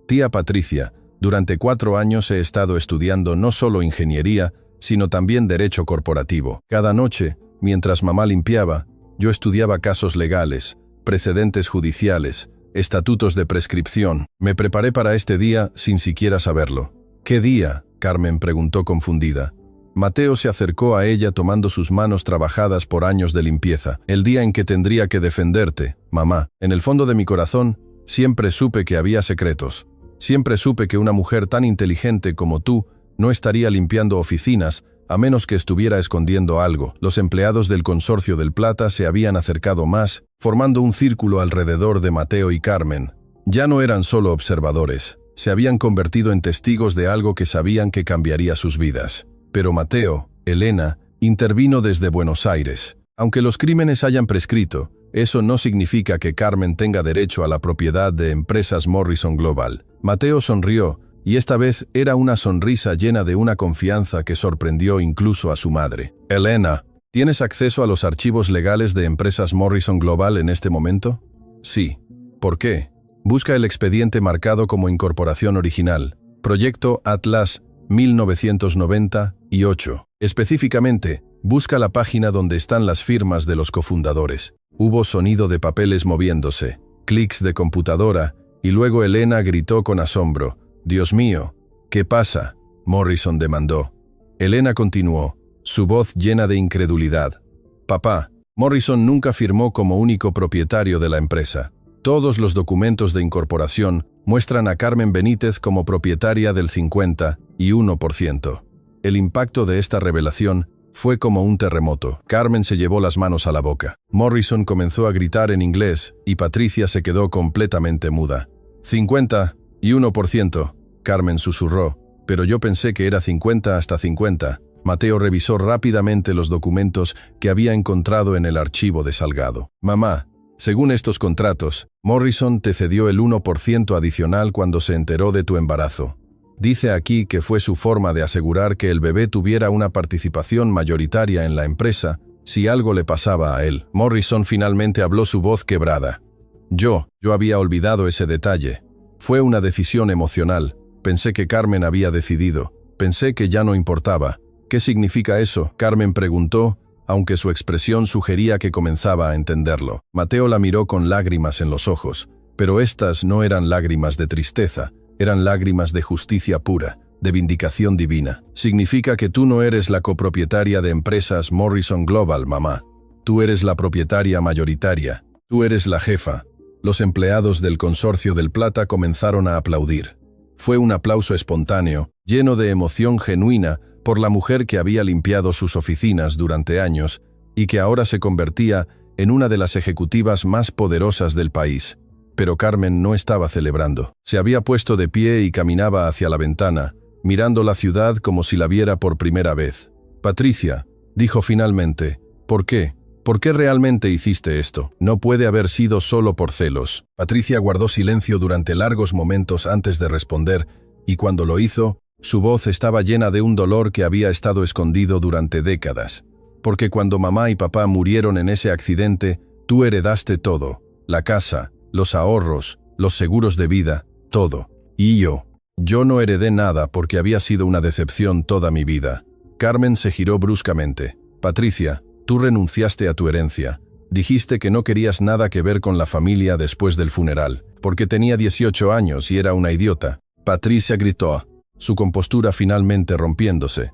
Tía Patricia, durante 4 años he estado estudiando no solo ingeniería, sino también derecho corporativo. Cada noche, mientras mamá limpiaba, yo estudiaba casos legales, precedentes judiciales, estatutos de prescripción. Me preparé para este día sin siquiera saberlo. ¿Qué día?, Carmen preguntó confundida. Mateo se acercó a ella tomando sus manos trabajadas por años de limpieza. El día en que tendría que defenderte, mamá. En el fondo de mi corazón, siempre supe que había secretos. Siempre supe que una mujer tan inteligente como tú no estaría limpiando oficinas, a menos que estuviera escondiendo algo. Los empleados del Consorcio del Plata se habían acercado más, formando un círculo alrededor de Mateo y Carmen. Ya no eran solo observadores, se habían convertido en testigos de algo que sabían que cambiaría sus vidas. Pero Mateo, Elena, intervino desde Buenos Aires. Aunque los crímenes hayan prescrito, eso no significa que Carmen tenga derecho a la propiedad de Empresas Morrison Global. Mateo sonrió, y esta vez era una sonrisa llena de una confianza que sorprendió incluso a su madre. Elena, ¿tienes acceso a los archivos legales de Empresas Morrison Global en este momento? Sí. ¿Por qué? Busca el expediente marcado como incorporación original. Proyecto Atlas 1998. Específicamente, busca la página donde están las firmas de los cofundadores. Hubo sonido de papeles moviéndose, clics de computadora, y luego Elena gritó con asombro. «Dios mío, ¿qué pasa?», Morrison demandó. Elena continuó, su voz llena de incredulidad. «Papá, Morrison nunca firmó como único propietario de la empresa. Todos los documentos de incorporación muestran a Carmen Benítez como propietaria del 51%. El impacto de esta revelación fue como un terremoto. Carmen se llevó las manos a la boca. Morrison comenzó a gritar en inglés y Patricia se quedó completamente muda. 51%, Carmen susurró, pero yo pensé que era 50 hasta 50. Mateo revisó rápidamente los documentos que había encontrado en el archivo de Salgado. Mamá, según estos contratos, Morrison te cedió el 1% adicional cuando se enteró de tu embarazo. Dice aquí que fue su forma de asegurar que el bebé tuviera una participación mayoritaria en la empresa si algo le pasaba a él. Morrison finalmente habló, su voz quebrada. Yo había olvidado ese detalle. Fue una decisión emocional. Pensé que Carmen había decidido. Pensé que ya no importaba. ¿Qué significa eso?, Carmen preguntó, aunque su expresión sugería que comenzaba a entenderlo. Mateo la miró con lágrimas en los ojos, pero estas no eran lágrimas de tristeza, eran lágrimas de justicia pura, de vindicación divina. Significa que tú no eres la copropietaria de Empresas Morrison Global, mamá. Tú eres la propietaria mayoritaria. Tú eres la jefa. Los empleados del Consorcio del Plata comenzaron a aplaudir. Fue un aplauso espontáneo, lleno de emoción genuina, por la mujer que había limpiado sus oficinas durante años y que ahora se convertía en una de las ejecutivas más poderosas del país. Pero Carmen no estaba celebrando. Se había puesto de pie y caminaba hacia la ventana, mirando la ciudad como si la viera por primera vez. «Patricia», dijo finalmente, «¿por qué? ¿Por qué realmente hiciste esto? No puede haber sido solo por celos». Patricia guardó silencio durante largos momentos antes de responder, y cuando lo hizo, su voz estaba llena de un dolor que había estado escondido durante décadas. «Porque cuando mamá y papá murieron en ese accidente, tú heredaste todo, la casa, los ahorros, los seguros de vida, todo. Y yo no heredé nada porque había sido una decepción toda mi vida». Carmen se giró bruscamente. «Patricia, tú renunciaste a tu herencia. Dijiste que no querías nada que ver con la familia después del funeral, porque tenía 18 años y era una idiota». Patricia gritó, su compostura finalmente rompiéndose.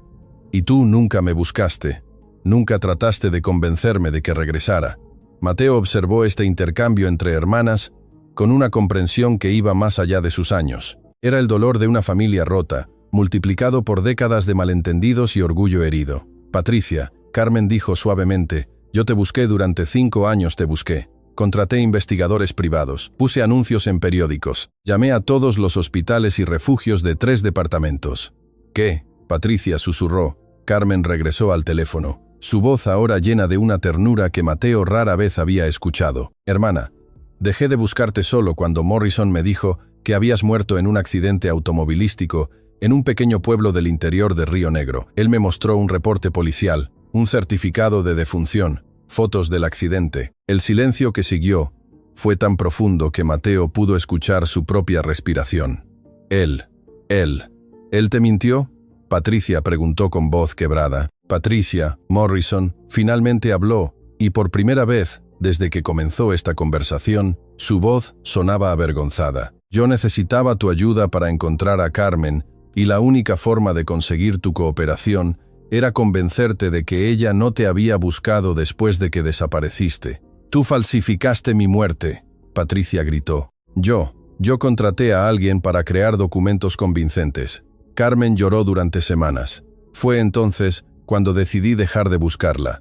«Y tú nunca me buscaste. Nunca trataste de convencerme de que regresara». Mateo observó este intercambio entre hermanas con una comprensión que iba más allá de sus años. Era el dolor de una familia rota, multiplicado por décadas de malentendidos y orgullo herido. «Patricia», Carmen dijo suavemente, «yo te busqué durante 5 años, te busqué. Contraté investigadores privados, puse anuncios en periódicos, llamé a todos los hospitales y refugios de 3 departamentos». «¿Qué?», Patricia susurró. Carmen regresó al teléfono, su voz ahora llena de una ternura que Mateo rara vez había escuchado. «Hermana, dejé de buscarte solo cuando Morrison me dijo que habías muerto en un accidente automovilístico en un pequeño pueblo del interior de Río Negro. Él me mostró un reporte policial, un certificado de defunción, fotos del accidente». El silencio que siguió fue tan profundo que Mateo pudo escuchar su propia respiración. «¿Él te mintió?», Patricia preguntó con voz quebrada. Patricia, Morrison, finalmente habló, y por primera vez, desde que comenzó esta conversación, su voz sonaba avergonzada. «Yo necesitaba tu ayuda para encontrar a Carmen, y la única forma de conseguir tu cooperación era convencerte de que ella no te había buscado después de que desapareciste. Tú falsificaste mi muerte», Patricia gritó. Yo contraté a alguien para crear documentos convincentes». Carmen lloró durante semanas. «Fue entonces cuando decidí dejar de buscarla.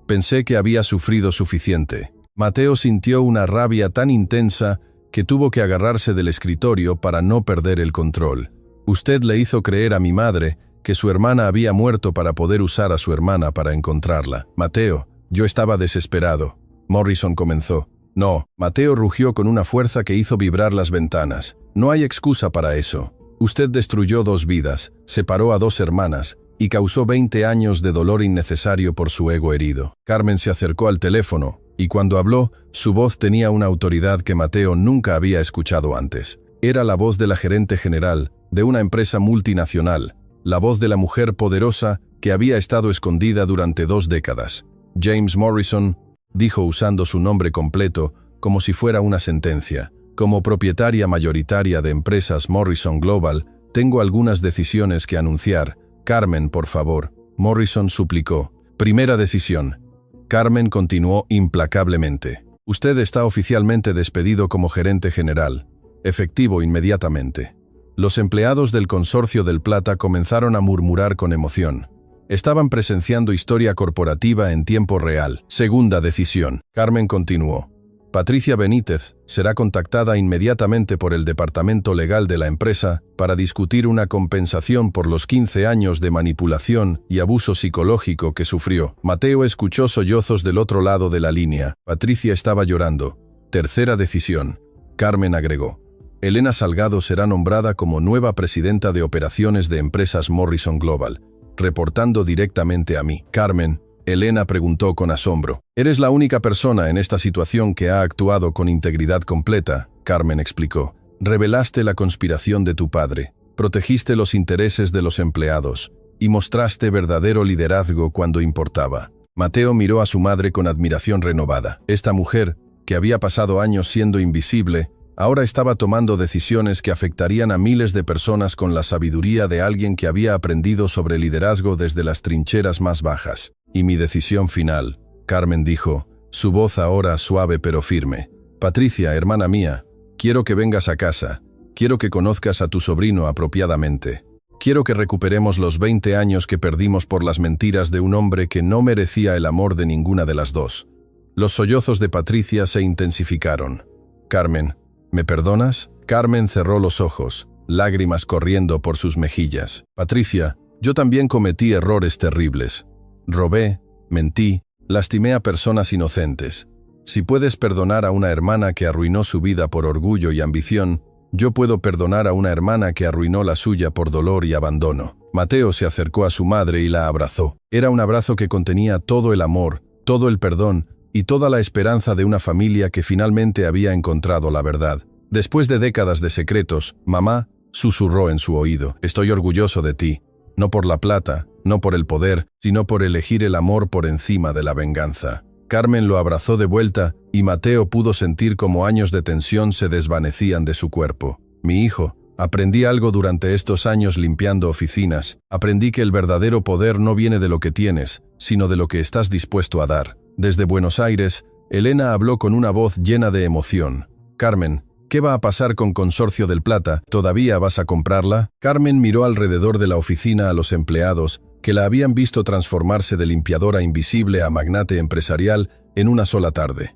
Pensé que había sufrido suficiente». Mateo sintió una rabia tan intensa que tuvo que agarrarse del escritorio para no perder el control. «Usted le hizo creer a mi madre que su hermana había muerto para poder usar a su hermana para encontrarla». «Mateo, yo estaba desesperado», Morrison comenzó. «No», Mateo rugió con una fuerza que hizo vibrar las ventanas. «No hay excusa para eso. Usted destruyó 2 vidas, separó a 2 hermanas y causó 20 años de dolor innecesario por su ego herido». Carmen se acercó al teléfono y cuando habló, su voz tenía una autoridad que Mateo nunca había escuchado antes. Era la voz de la gerente general de una empresa multinacional, la voz de la mujer poderosa que había estado escondida durante 2 décadas. «James Morrison», dijo usando su nombre completo como si fuera una sentencia. «Como propietaria mayoritaria de empresas Morrison Global, tengo algunas decisiones que anunciar. Carmen, por favor», Morrison suplicó. «Primera decisión». Carmen continuó implacablemente. «Usted está oficialmente despedido como gerente general. Efectivo inmediatamente». Los empleados del Consorcio del Plata comenzaron a murmurar con emoción. Estaban presenciando historia corporativa en tiempo real. Segunda decisión. Carmen continuó. Patricia Benítez será contactada inmediatamente por el departamento legal de la empresa para discutir una compensación por los 15 años de manipulación y abuso psicológico que sufrió. Mateo escuchó sollozos del otro lado de la línea. Patricia estaba llorando. Tercera decisión. Carmen agregó. Elena Salgado será nombrada como nueva presidenta de operaciones de empresas Morrison Global, reportando directamente a mí. Carmen, Elena preguntó con asombro. «Eres la única persona en esta situación que ha actuado con integridad completa», Carmen explicó. «Revelaste la conspiración de tu padre, protegiste los intereses de los empleados y mostraste verdadero liderazgo cuando importaba». Mateo miró a su madre con admiración renovada. Esta mujer, que había pasado años siendo invisible, ahora estaba tomando decisiones que afectarían a miles de personas con la sabiduría de alguien que había aprendido sobre liderazgo desde las trincheras más bajas. «Y mi decisión final», Carmen dijo, su voz ahora suave pero firme. «Patricia, hermana mía, quiero que vengas a casa. Quiero que conozcas a tu sobrino apropiadamente. Quiero que recuperemos los 20 años que perdimos por las mentiras de un hombre que no merecía el amor de ninguna de las dos. Los sollozos de Patricia se intensificaron. Carmen, ¿me perdonas? Carmen cerró los ojos, lágrimas corriendo por sus mejillas. Patricia, yo también cometí errores terribles. Robé, mentí, lastimé a personas inocentes. Si puedes perdonar a una hermana que arruinó su vida por orgullo y ambición, yo puedo perdonar a una hermana que arruinó la suya por dolor y abandono. Mateo se acercó a su madre y la abrazó. Era un abrazo que contenía todo el amor, todo el perdón y toda la esperanza de una familia que finalmente había encontrado la verdad. Después de décadas de secretos, mamá susurró en su oído: estoy orgulloso de ti, no por la plata, no por el poder, sino por elegir el amor por encima de la venganza. Carmen lo abrazó de vuelta y Mateo pudo sentir cómo años de tensión se desvanecían de su cuerpo. Mi hijo, aprendí algo durante estos años limpiando oficinas. Aprendí que el verdadero poder no viene de lo que tienes, sino de lo que estás dispuesto a dar. Desde Buenos Aires, Elena habló con una voz llena de emoción. Carmen, ¿qué va a pasar con Consorcio del Plata? ¿Todavía vas a comprarla? Carmen miró alrededor de la oficina a los empleados, que la habían visto transformarse de limpiadora invisible a magnate empresarial en una sola tarde.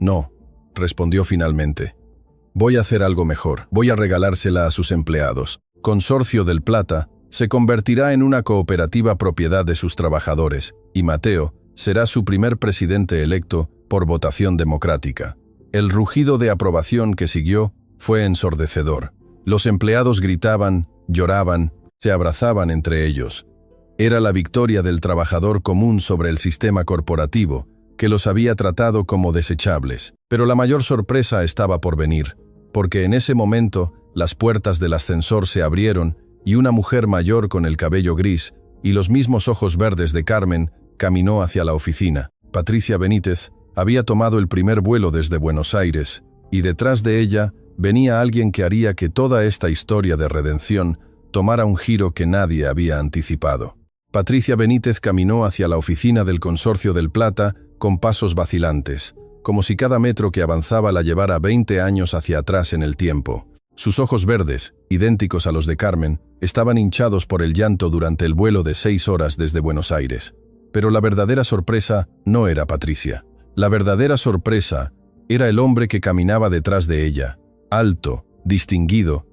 No, respondió finalmente. Voy a hacer algo mejor. Voy a regalársela a sus empleados. Consorcio del Plata se convertirá en una cooperativa propiedad de sus trabajadores, y Mateo será su primer presidente electo por votación democrática. El rugido de aprobación que siguió fue ensordecedor. Los empleados gritaban, lloraban, se abrazaban entre ellos. Era la victoria del trabajador común sobre el sistema corporativo, que los había tratado como desechables. Pero la mayor sorpresa estaba por venir, porque en ese momento las puertas del ascensor se abrieron y una mujer mayor con el cabello gris y los mismos ojos verdes de Carmen caminó hacia la oficina. Patricia Benítez había tomado el primer vuelo desde Buenos Aires, y detrás de ella venía alguien que haría que toda esta historia de redención tomara un giro que nadie había anticipado. Patricia Benítez caminó hacia la oficina del Consorcio del Plata con pasos vacilantes, como si cada metro que avanzaba la llevara 20 años hacia atrás en el tiempo. Sus ojos verdes, idénticos a los de Carmen, estaban hinchados por el llanto durante el vuelo de 6 horas desde Buenos Aires. Pero la verdadera sorpresa no era Patricia. La verdadera sorpresa era el hombre que caminaba detrás de ella, alto, distinguido,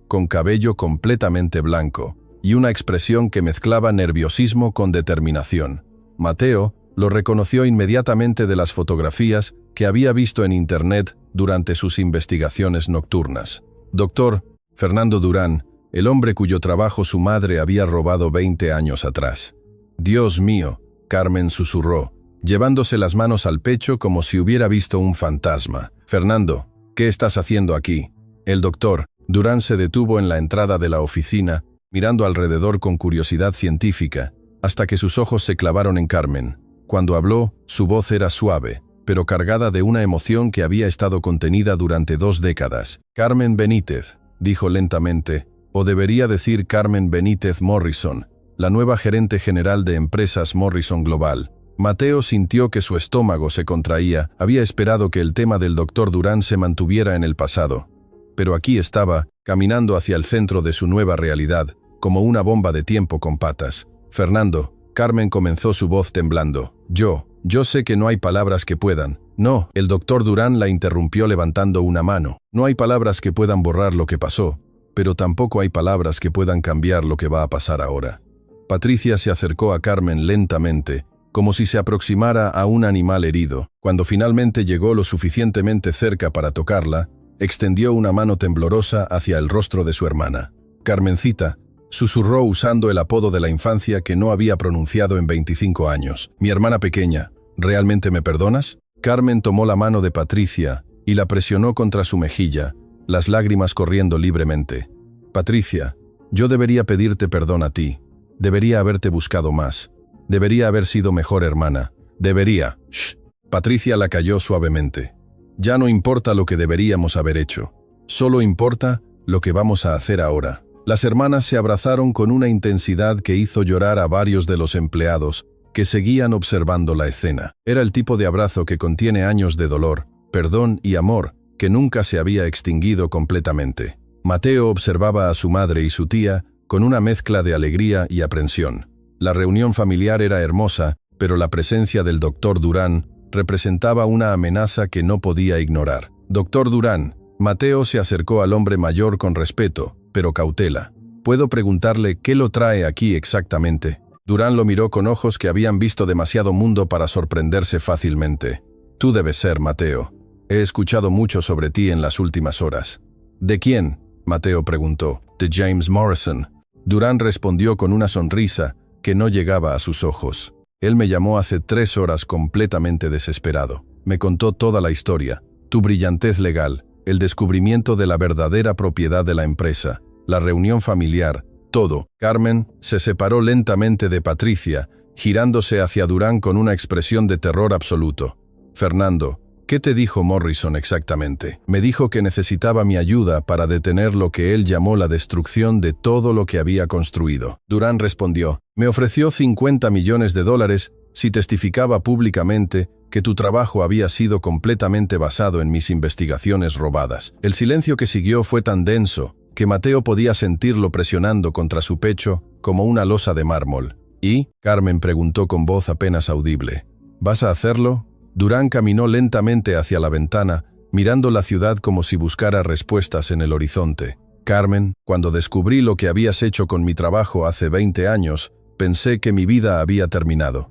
con cabello completamente blanco y una expresión que mezclaba nerviosismo con determinación. Mateo lo reconoció inmediatamente de las fotografías que había visto en Internet durante sus investigaciones nocturnas. Doctor Fernando Durán, el hombre cuyo trabajo su madre había robado 20 años atrás. Dios mío, Carmen susurró, llevándose las manos al pecho como si hubiera visto un fantasma. Fernando, ¿qué estás haciendo aquí? El doctor Durán se detuvo en la entrada de la oficina, mirando alrededor con curiosidad científica, hasta que sus ojos se clavaron en Carmen. Cuando habló, su voz era suave, pero cargada de una emoción que había estado contenida durante 2 décadas. Carmen Benítez, dijo lentamente, o debería decir Carmen Benítez Morrison, la nueva gerente general de Empresas Morrison Global. Mateo sintió que su estómago se contraía. Había esperado que el tema del doctor Durán se mantuviera en el pasado. Pero aquí estaba, caminando hacia el centro de su nueva realidad, como una bomba de tiempo con patas. Fernando, Carmen comenzó su voz temblando. Yo sé que no hay palabras que puedan. No, el doctor Durán la interrumpió levantando una mano. No hay palabras que puedan borrar lo que pasó, pero tampoco hay palabras que puedan cambiar lo que va a pasar ahora. Patricia se acercó a Carmen lentamente, como si se aproximara a un animal herido. Cuando finalmente llegó lo suficientemente cerca para tocarla, extendió una mano temblorosa hacia el rostro de su hermana. Carmencita, susurró usando el apodo de la infancia que no había pronunciado en 25 años. Mi hermana pequeña, ¿realmente me perdonas? Carmen tomó la mano de Patricia y la presionó contra su mejilla, las lágrimas corriendo libremente. Patricia, yo debería pedirte perdón a ti. Debería haberte buscado más. Debería haber sido mejor hermana. Debería. Shh. Patricia la calló suavemente. Ya no importa lo que deberíamos haber hecho. Solo importa lo que vamos a hacer ahora. Las hermanas se abrazaron con una intensidad que hizo llorar a varios de los empleados que seguían observando la escena. Era el tipo de abrazo que contiene años de dolor, perdón y amor que nunca se había extinguido completamente. Mateo observaba a su madre y su tía con una mezcla de alegría y aprensión. La reunión familiar era hermosa, pero la presencia del doctor Durán representaba una amenaza que no podía ignorar. «Doctor Durán», Mateo se acercó al hombre mayor con respeto, pero cautela. «¿Puedo preguntarle qué lo trae aquí exactamente?» Durán lo miró con ojos que habían visto demasiado mundo para sorprenderse fácilmente. «Tú debes ser Mateo. He escuchado mucho sobre ti en las últimas horas». «¿De quién?», Mateo preguntó. «De James Morrison». Durán respondió con una sonrisa que no llegaba a sus ojos. «Él me llamó hace 3 horas completamente desesperado. Me contó toda la historia, tu brillantez legal, el descubrimiento de la verdadera propiedad de la empresa, la reunión familiar, todo». Carmen se separó lentamente de Patricia, girándose hacia Durán con una expresión de terror absoluto. «Fernando, ¿qué te dijo Morrison exactamente?» «Me dijo que necesitaba mi ayuda para detener lo que él llamó la destrucción de todo lo que había construido». Durán respondió: «Me ofreció $50 millones si testificaba públicamente que tu trabajo había sido completamente basado en mis investigaciones robadas». El silencio que siguió fue tan denso que Mateo podía sentirlo presionando contra su pecho como una losa de mármol. «¿Y?», Carmen preguntó con voz apenas audible. «¿Vas a hacerlo?». Durán caminó lentamente hacia la ventana, mirando la ciudad como si buscara respuestas en el horizonte. «Carmen, cuando descubrí lo que habías hecho con mi trabajo hace 20 años, pensé que mi vida había terminado.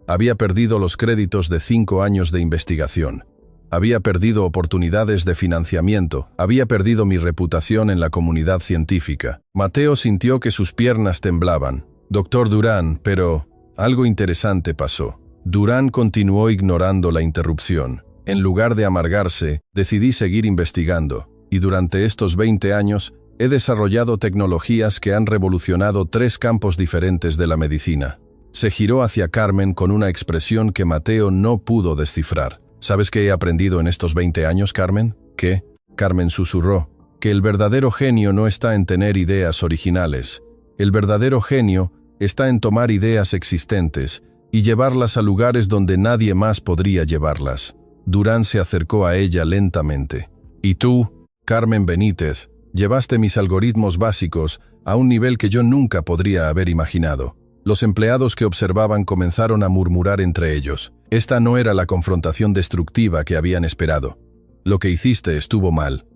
Había perdido los créditos de 5 años de investigación. Había perdido oportunidades de financiamiento, había perdido mi reputación en la comunidad científica». Mateo sintió que sus piernas temblaban. «Doctor Durán, pero algo interesante pasó». Durán continuó ignorando la interrupción. «En lugar de amargarse, decidí seguir investigando, y durante estos 20 años he desarrollado tecnologías que han revolucionado 3 campos diferentes de la medicina». Se giró hacia Carmen con una expresión que Mateo no pudo descifrar. «¿Sabes qué he aprendido en estos 20 años, Carmen?» «¿Qué?», Carmen susurró. «Que el verdadero genio no está en tener ideas originales. El verdadero genio está en tomar ideas existentes y llevarlas a lugares donde nadie más podría llevarlas». Durán se acercó a ella lentamente. «Y tú, Carmen Benítez, llevaste mis algoritmos básicos a un nivel que yo nunca podría haber imaginado». Los empleados que observaban comenzaron a murmurar entre ellos. Esta no era la confrontación destructiva que habían esperado. «Lo que hiciste estuvo mal».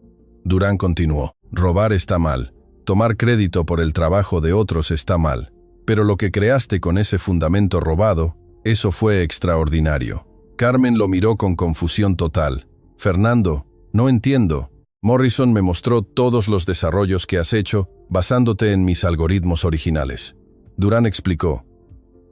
Durán continuó. «Robar está mal. Tomar crédito por el trabajo de otros está mal. Pero lo que creaste con ese fundamento robado, eso fue extraordinario». Carmen lo miró con confusión total. «Fernando, no entiendo. Morrison me mostró todos los desarrollos que has hecho basándote en mis algoritmos originales». Durán explicó.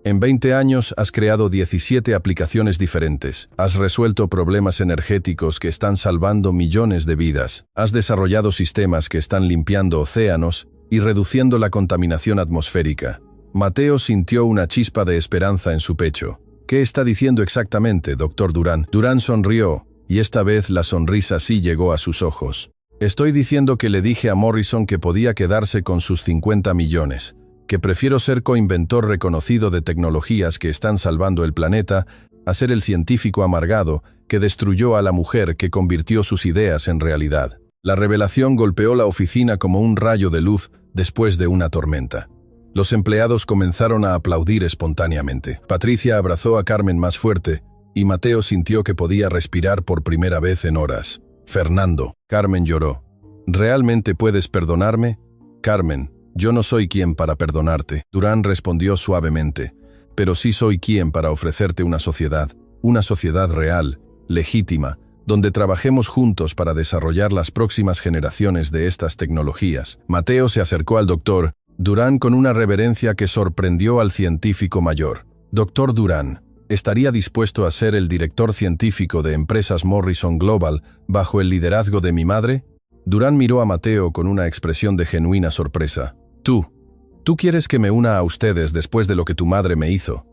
«En 20 años has creado 17 aplicaciones diferentes, has resuelto problemas energéticos que están salvando millones de vidas, has desarrollado sistemas que están limpiando océanos y reduciendo la contaminación atmosférica». Mateo sintió una chispa de esperanza en su pecho. «¿Qué está diciendo exactamente, doctor Durán?». Durán sonrió, y esta vez la sonrisa sí llegó a sus ojos. «Estoy diciendo que le dije a Morrison que podía quedarse con sus 50 millones. Que prefiero ser coinventor reconocido de tecnologías que están salvando el planeta a ser el científico amargado que destruyó a la mujer que convirtió sus ideas en realidad». La revelación golpeó la oficina como un rayo de luz después de una tormenta. Los empleados comenzaron a aplaudir espontáneamente. Patricia abrazó a Carmen más fuerte y Mateo sintió que podía respirar por primera vez en horas. «Fernando», Carmen lloró. «¿Realmente puedes perdonarme?» «Carmen, yo no soy quien para perdonarte», Durán respondió suavemente, «pero sí soy quien para ofrecerte una sociedad real, legítima, donde trabajemos juntos para desarrollar las próximas generaciones de estas tecnologías». Mateo se acercó al doctor Durán con una reverencia que sorprendió al científico mayor. «Doctor Durán, ¿estaría dispuesto a ser el director científico de Empresas Morrison Global bajo el liderazgo de mi madre?» Durán miró a Mateo con una expresión de genuina sorpresa. ¿Tú quieres que me una a ustedes después de lo que tu madre me hizo?»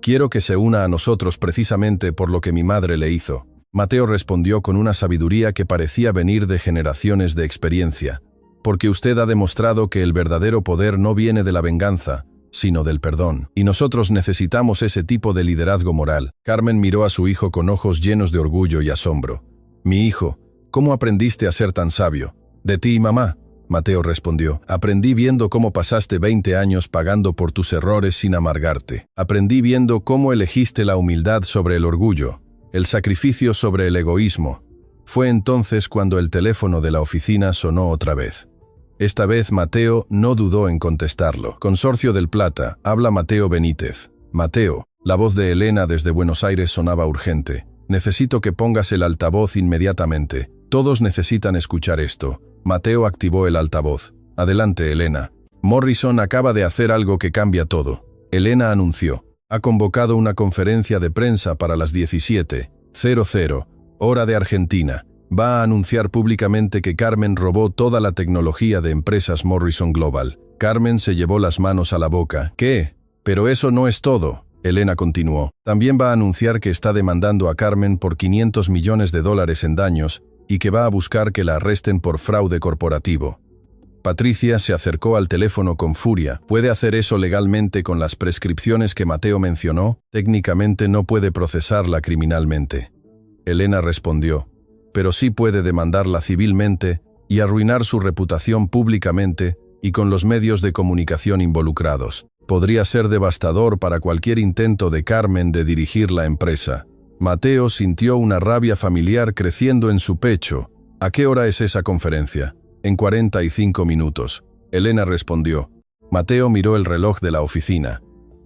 «Quiero que se una a nosotros precisamente por lo que mi madre le hizo». Mateo respondió con una sabiduría que parecía venir de generaciones de experiencia. «Porque usted ha demostrado que el verdadero poder no viene de la venganza, sino del perdón. Y nosotros necesitamos ese tipo de liderazgo moral». Carmen miró a su hijo con ojos llenos de orgullo y asombro. «Mi hijo, ¿cómo aprendiste a ser tan sabio? ¿De ti y mamá?». Mateo respondió. Aprendí viendo cómo pasaste 20 años pagando por tus errores sin amargarte. Aprendí viendo cómo elegiste la humildad sobre el orgullo, el sacrificio sobre el egoísmo. Fue entonces cuando el teléfono de la oficina sonó otra vez. Esta vez Mateo no dudó en contestarlo. Consorcio del Plata, habla Mateo Benítez. Mateo, la voz de Elena desde Buenos Aires sonaba urgente. Necesito que pongas el altavoz inmediatamente. Todos necesitan escuchar esto. Mateo activó el altavoz. Adelante, Elena. Morrison acaba de hacer algo que cambia todo. Elena anunció. Ha convocado una conferencia de prensa para las 17:00, hora de Argentina. Va a anunciar públicamente que Carmen robó toda la tecnología de empresas Morrison Global. Carmen se llevó las manos a la boca. ¿Qué? Pero eso no es todo. Elena continuó. También va a anunciar que está demandando a Carmen por $500 millones en daños y que va a buscar que la arresten por fraude corporativo. Patricia se acercó al teléfono con furia. ¿Puede hacer eso legalmente con las prescripciones que Mateo mencionó? Técnicamente no puede procesarla criminalmente. Elena respondió. Pero sí puede demandarla civilmente y arruinar su reputación públicamente y con los medios de comunicación involucrados. Podría ser devastador para cualquier intento de Carmen de dirigir la empresa. Mateo sintió una rabia familiar creciendo en su pecho. ¿A qué hora es esa conferencia? En 45 minutos. Elena respondió. Mateo miró el reloj de la oficina.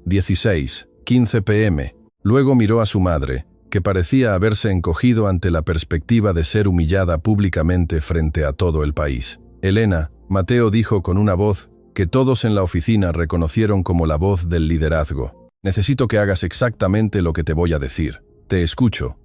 16:15 p.m. Luego miró a su madre, que parecía haberse encogido ante la perspectiva de ser humillada públicamente frente a todo el país. Elena, Mateo dijo con una voz que todos en la oficina reconocieron como la voz del liderazgo. Necesito que hagas exactamente lo que te voy a decir. Te escucho.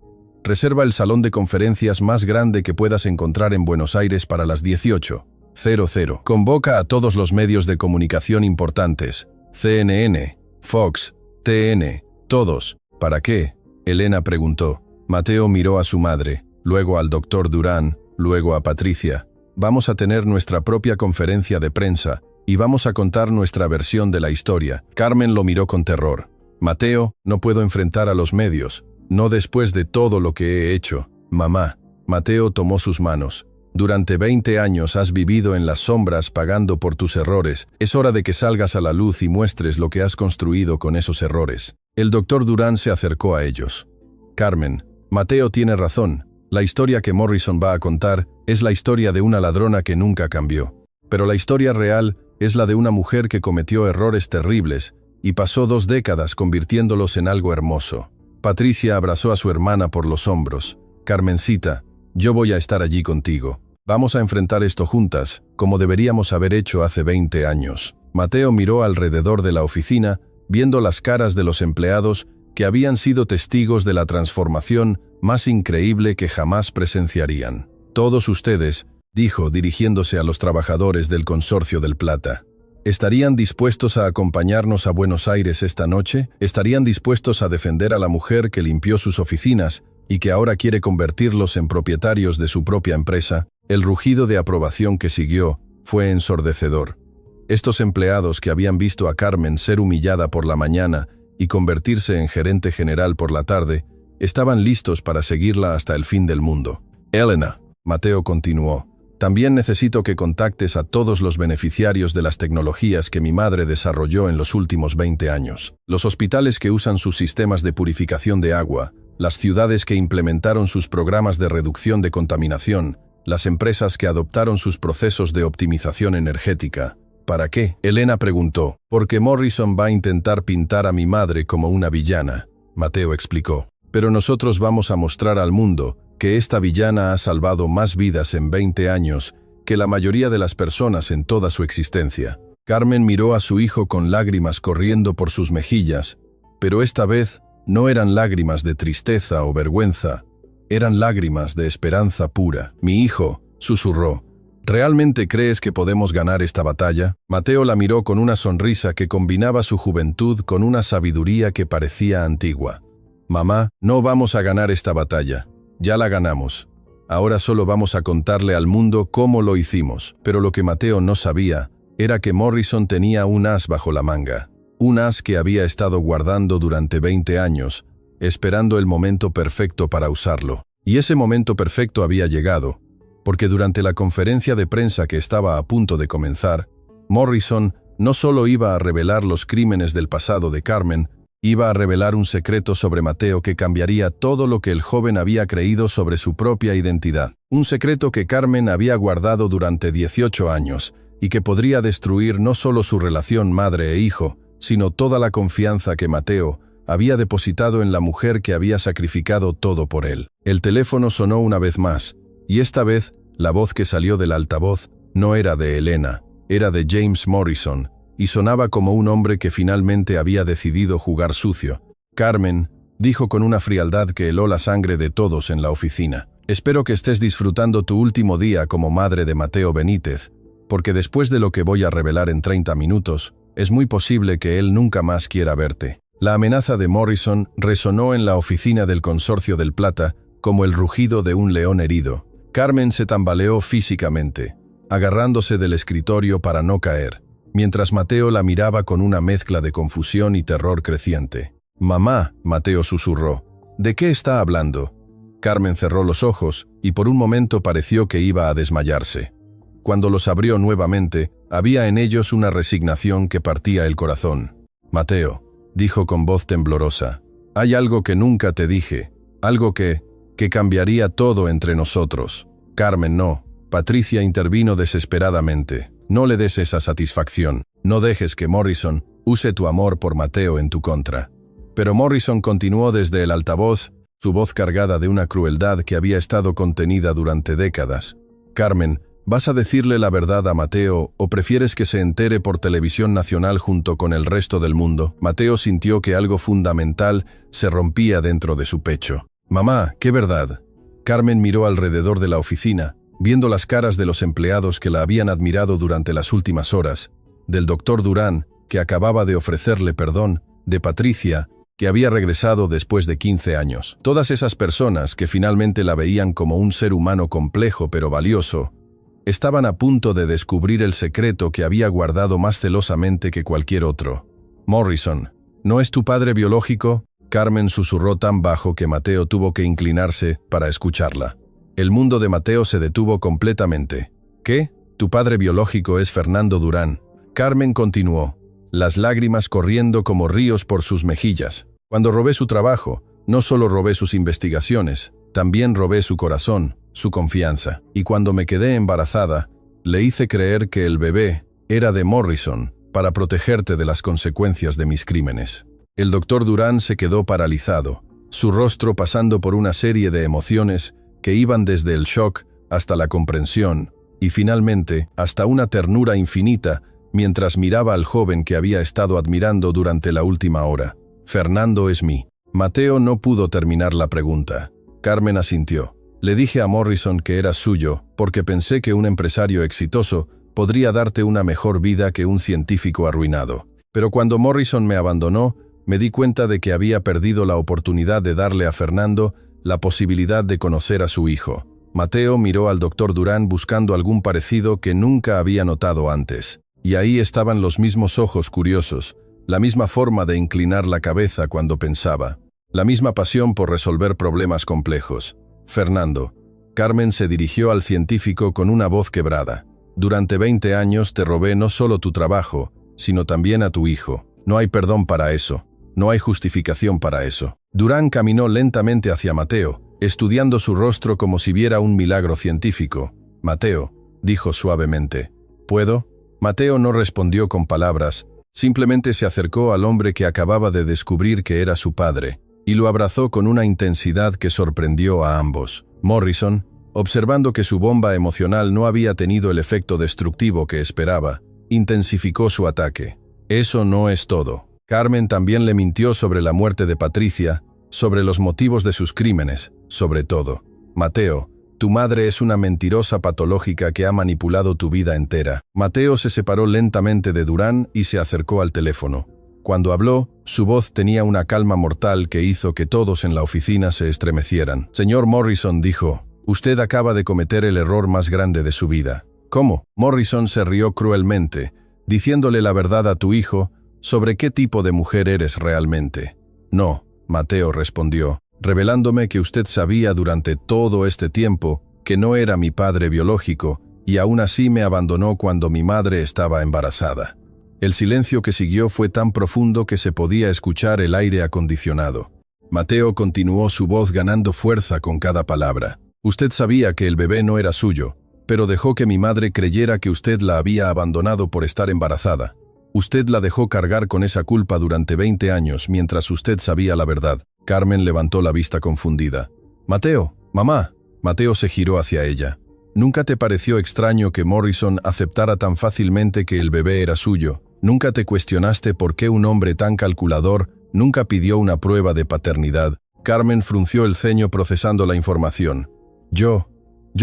Reserva el salón de conferencias más grande que puedas encontrar en Buenos Aires para las 18:00. Convoca a todos los medios de comunicación importantes. CNN, Fox, TN, todos. ¿Para qué? Elena preguntó. Mateo miró a su madre, luego al doctor Durán, luego a Patricia. Vamos a tener nuestra propia conferencia de prensa y vamos a contar nuestra versión de la historia. Carmen lo miró con terror. Mateo, no puedo enfrentar a los medios. No después de todo lo que he hecho. Mamá. Mateo tomó sus manos. Durante 20 años has vivido en las sombras pagando por tus errores. Es hora de que salgas a la luz y muestres lo que has construido con esos errores. El doctor Durán se acercó a ellos. Carmen, Mateo tiene razón. La historia que Morrison va a contar es la historia de una ladrona que nunca cambió. Pero la historia real es la de una mujer que cometió errores terribles y pasó 2 décadas convirtiéndolos en algo hermoso. Patricia abrazó a su hermana por los hombros. Carmencita, yo voy a estar allí contigo. Vamos a enfrentar esto juntas, como deberíamos haber hecho hace 20 años. Mateo miró alrededor de la oficina, viendo las caras de los empleados que habían sido testigos de la transformación más increíble que jamás presenciarían. Todos ustedes, dijo dirigiéndose a los trabajadores del Consorcio del Plata. ¿Estarían dispuestos a acompañarnos a Buenos Aires esta noche? ¿Estarían dispuestos a defender a la mujer que limpió sus oficinas y que ahora quiere convertirlos en propietarios de su propia empresa? El rugido de aprobación que siguió fue ensordecedor. Estos empleados que habían visto a Carmen ser humillada por la mañana y convertirse en gerente general por la tarde, estaban listos para seguirla hasta el fin del mundo. Elena, Mateo continuó. También necesito que contactes a todos los beneficiarios de las tecnologías que mi madre desarrolló en los últimos 20 años. Los hospitales que usan sus sistemas de purificación de agua, las ciudades que implementaron sus programas de reducción de contaminación, las empresas que adoptaron sus procesos de optimización energética. ¿Para qué? Elena preguntó. Porque Morrison va a intentar pintar a mi madre como una villana, Mateo explicó. Pero nosotros vamos a mostrar al mundo que esta villana ha salvado más vidas en 20 años que la mayoría de las personas en toda su existencia. Carmen miró a su hijo con lágrimas corriendo por sus mejillas, pero esta vez no eran lágrimas de tristeza o vergüenza, eran lágrimas de esperanza pura. Mi hijo, susurró, ¿realmente crees que podemos ganar esta batalla? Mateo la miró con una sonrisa que combinaba su juventud con una sabiduría que parecía antigua. Mamá, no vamos a ganar esta batalla. Ya la ganamos. Ahora solo vamos a contarle al mundo cómo lo hicimos. Pero lo que Mateo no sabía era que Morrison tenía un as bajo la manga. Un as que había estado guardando durante 20 años, esperando el momento perfecto para usarlo. Y ese momento perfecto había llegado. porque durante la conferencia de prensa que estaba a punto de comenzar, Morrison no solo iba a revelar los crímenes del pasado de Carmen, iba a revelar un secreto sobre Mateo que cambiaría todo lo que el joven había creído sobre su propia identidad. Un secreto que Carmen había guardado durante 18 años y que podría destruir no solo su relación madre e hijo, sino toda la confianza que Mateo había depositado en la mujer que había sacrificado todo por él. El teléfono sonó una vez más, y esta vez la voz que salió del altavoz no era de Elena, era de James Morrison, y sonaba como un hombre que finalmente había decidido jugar sucio. Carmen, dijo con una frialdad que heló la sangre de todos en la oficina. Espero que estés disfrutando tu último día como madre de Mateo Benítez, porque después de lo que voy a revelar en 30 minutos, es muy posible que él nunca más quiera verte. La amenaza de Morrison resonó en la oficina del Consorcio del Plata como el rugido de un león herido. Carmen se tambaleó físicamente, agarrándose del escritorio para no caer, mientras Mateo la miraba con una mezcla de confusión y terror creciente. «Mamá», Mateo susurró, «¿de qué está hablando?» Carmen cerró los ojos y por un momento pareció que iba a desmayarse. Cuando los abrió nuevamente, había en ellos una resignación que partía el corazón. «Mateo», dijo con voz temblorosa, «hay algo que nunca te dije, algo que cambiaría todo entre nosotros». «Carmen, no». Patricia intervino desesperadamente. «No le des esa satisfacción. No dejes que Morrison use tu amor por Mateo en tu contra». Pero Morrison continuó desde el altavoz, su voz cargada de una crueldad que había estado contenida durante décadas. «Carmen, ¿vas a decirle la verdad a Mateo o prefieres que se entere por televisión nacional junto con el resto del mundo?» Mateo sintió que algo fundamental se rompía dentro de su pecho. «Mamá, ¿qué verdad?» Carmen miró alrededor de la oficina, viendo las caras de los empleados que la habían admirado durante las últimas horas, del doctor Durán, que acababa de ofrecerle perdón, de Patricia, que había regresado después de 15 años. Todas esas personas que finalmente la veían como un ser humano complejo pero valioso, estaban a punto de descubrir el secreto que había guardado más celosamente que cualquier otro. «Morrison, ¿no es tu padre biológico?» Carmen susurró tan bajo que Mateo tuvo que inclinarse para escucharla. El mundo de Mateo se detuvo completamente. «¿Qué? Tu padre biológico es Fernando Durán». Carmen continuó, las lágrimas corriendo como ríos por sus mejillas. «Cuando robé su trabajo, no solo robé sus investigaciones, también robé su corazón, su confianza. Y cuando me quedé embarazada, le hice creer que el bebé era de Morrison para protegerte de las consecuencias de mis crímenes». El doctor Durán se quedó paralizado, su rostro pasando por una serie de emociones que iban desde el shock hasta la comprensión y finalmente hasta una ternura infinita mientras miraba al joven que había estado admirando durante la última hora. «Fernando es mí». Mateo no pudo terminar la pregunta. Carmen asintió. «Le dije a Morrison que eras suyo porque pensé que un empresario exitoso podría darte una mejor vida que un científico arruinado. Pero cuando Morrison me abandonó, me di cuenta de que había perdido la oportunidad de darle a Fernando la posibilidad de conocer a su hijo». Mateo miró al doctor Durán buscando algún parecido que nunca había notado antes. Y ahí estaban los mismos ojos curiosos, la misma forma de inclinar la cabeza cuando pensaba, la misma pasión por resolver problemas complejos. «Fernando». Carmen se dirigió al científico con una voz quebrada. «Durante 20 años te robé no solo tu trabajo, sino también a tu hijo. No hay perdón para eso. No hay justificación para eso». Durán caminó lentamente hacia Mateo, estudiando su rostro como si viera un milagro científico. «Mateo», dijo suavemente, «¿puedo?». Mateo no respondió con palabras, simplemente se acercó al hombre que acababa de descubrir que era su padre, y lo abrazó con una intensidad que sorprendió a ambos. Morrison, observando que su bomba emocional no había tenido el efecto destructivo que esperaba, intensificó su ataque. «Eso no es todo». Carmen también le mintió sobre la muerte de Patricia, sobre los motivos de sus crímenes, sobre todo. «Mateo, tu madre es una mentirosa patológica que ha manipulado tu vida entera». Mateo se separó lentamente de Durán y se acercó al teléfono. Cuando habló, su voz tenía una calma mortal que hizo que todos en la oficina se estremecieran. «Señor Morrison», dijo, «usted acaba de cometer el error más grande de su vida». «¿Cómo?». Morrison se rió cruelmente, diciéndole la verdad a tu hijo sobre qué tipo de mujer eres realmente. «No», Mateo respondió, revelándome que usted sabía durante todo este tiempo que no era mi padre biológico, y aún así me abandonó cuando mi madre estaba embarazada. El silencio que siguió fue tan profundo que se podía escuchar el aire acondicionado. Mateo continuó, su voz ganando fuerza con cada palabra. Usted sabía que el bebé no era suyo, pero dejó que mi madre creyera que usted la había abandonado por estar embarazada. Usted la dejó cargar con esa culpa durante 20 años mientras usted sabía la verdad. Carmen levantó la vista confundida. Mateo, mamá. Mateo se giró hacia ella. ¿Nunca te pareció extraño que Morrison aceptara tan fácilmente que el bebé era suyo? ¿Nunca te cuestionaste por qué un hombre tan calculador nunca pidió una prueba de paternidad? Carmen frunció el ceño procesando la información. Yo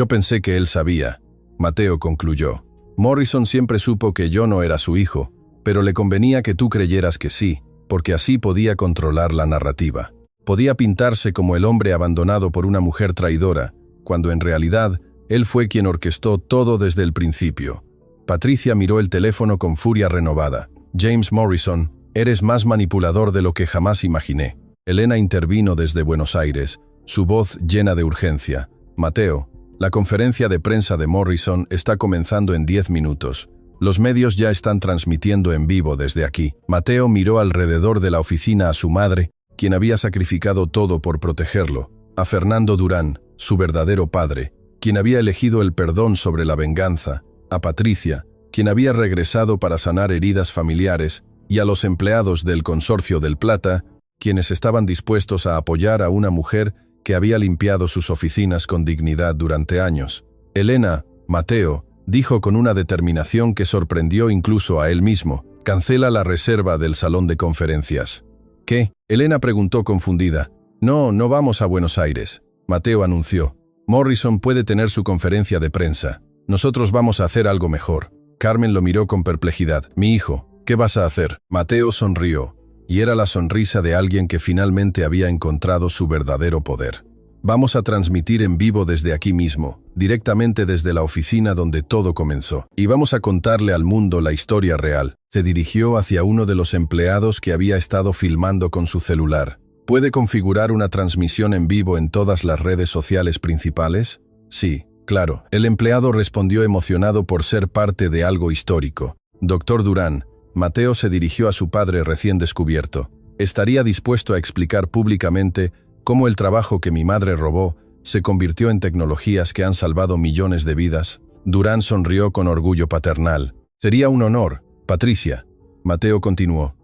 pensé que él sabía. Mateo concluyó. Morrison siempre supo que yo no era su hijo, pero le convenía que tú creyeras que sí, porque así podía controlar la narrativa. Podía pintarse como el hombre abandonado por una mujer traidora, cuando en realidad él fue quien orquestó todo desde el principio. Patricia miró el teléfono con furia renovada. James Morrison, eres más manipulador de lo que jamás imaginé. Elena intervino desde Buenos Aires, su voz llena de urgencia. Mateo, la conferencia de prensa de Morrison está comenzando en 10 minutos. Los medios ya están transmitiendo en vivo desde aquí. Mateo miró alrededor de la oficina a su madre, quien había sacrificado todo por protegerlo, a Fernando Durán, su verdadero padre, quien había elegido el perdón sobre la venganza, a Patricia, quien había regresado para sanar heridas familiares, y a los empleados del Consorcio del Plata, quienes estaban dispuestos a apoyar a una mujer que había limpiado sus oficinas con dignidad durante años. Elena, Mateo, dijo con una determinación que sorprendió incluso a él mismo, cancela la reserva del salón de conferencias. ¿Qué? Elena preguntó confundida. No vamos a Buenos Aires. Mateo anunció. Morrison puede tener su conferencia de prensa. Nosotros vamos a hacer algo mejor. Carmen lo miró con perplejidad. Mi hijo, ¿qué vas a hacer? Mateo sonrió, y era la sonrisa de alguien que finalmente había encontrado su verdadero poder. Vamos a transmitir en vivo desde aquí mismo, directamente desde la oficina donde todo comenzó. Y vamos a contarle al mundo la historia real. Se dirigió hacia uno de los empleados que había estado filmando con su celular. ¿Puede configurar una transmisión en vivo en todas las redes sociales principales? Sí, claro. El empleado respondió emocionado por ser parte de algo histórico. Doctor Durán, Mateo se dirigió a su padre recién descubierto. Estaría dispuesto a explicar públicamente cómo el trabajo que mi madre robó se convirtió en tecnologías que han salvado millones de vidas. Durán sonrió con orgullo paternal. Sería un honor, Patricia. Mateo continuó.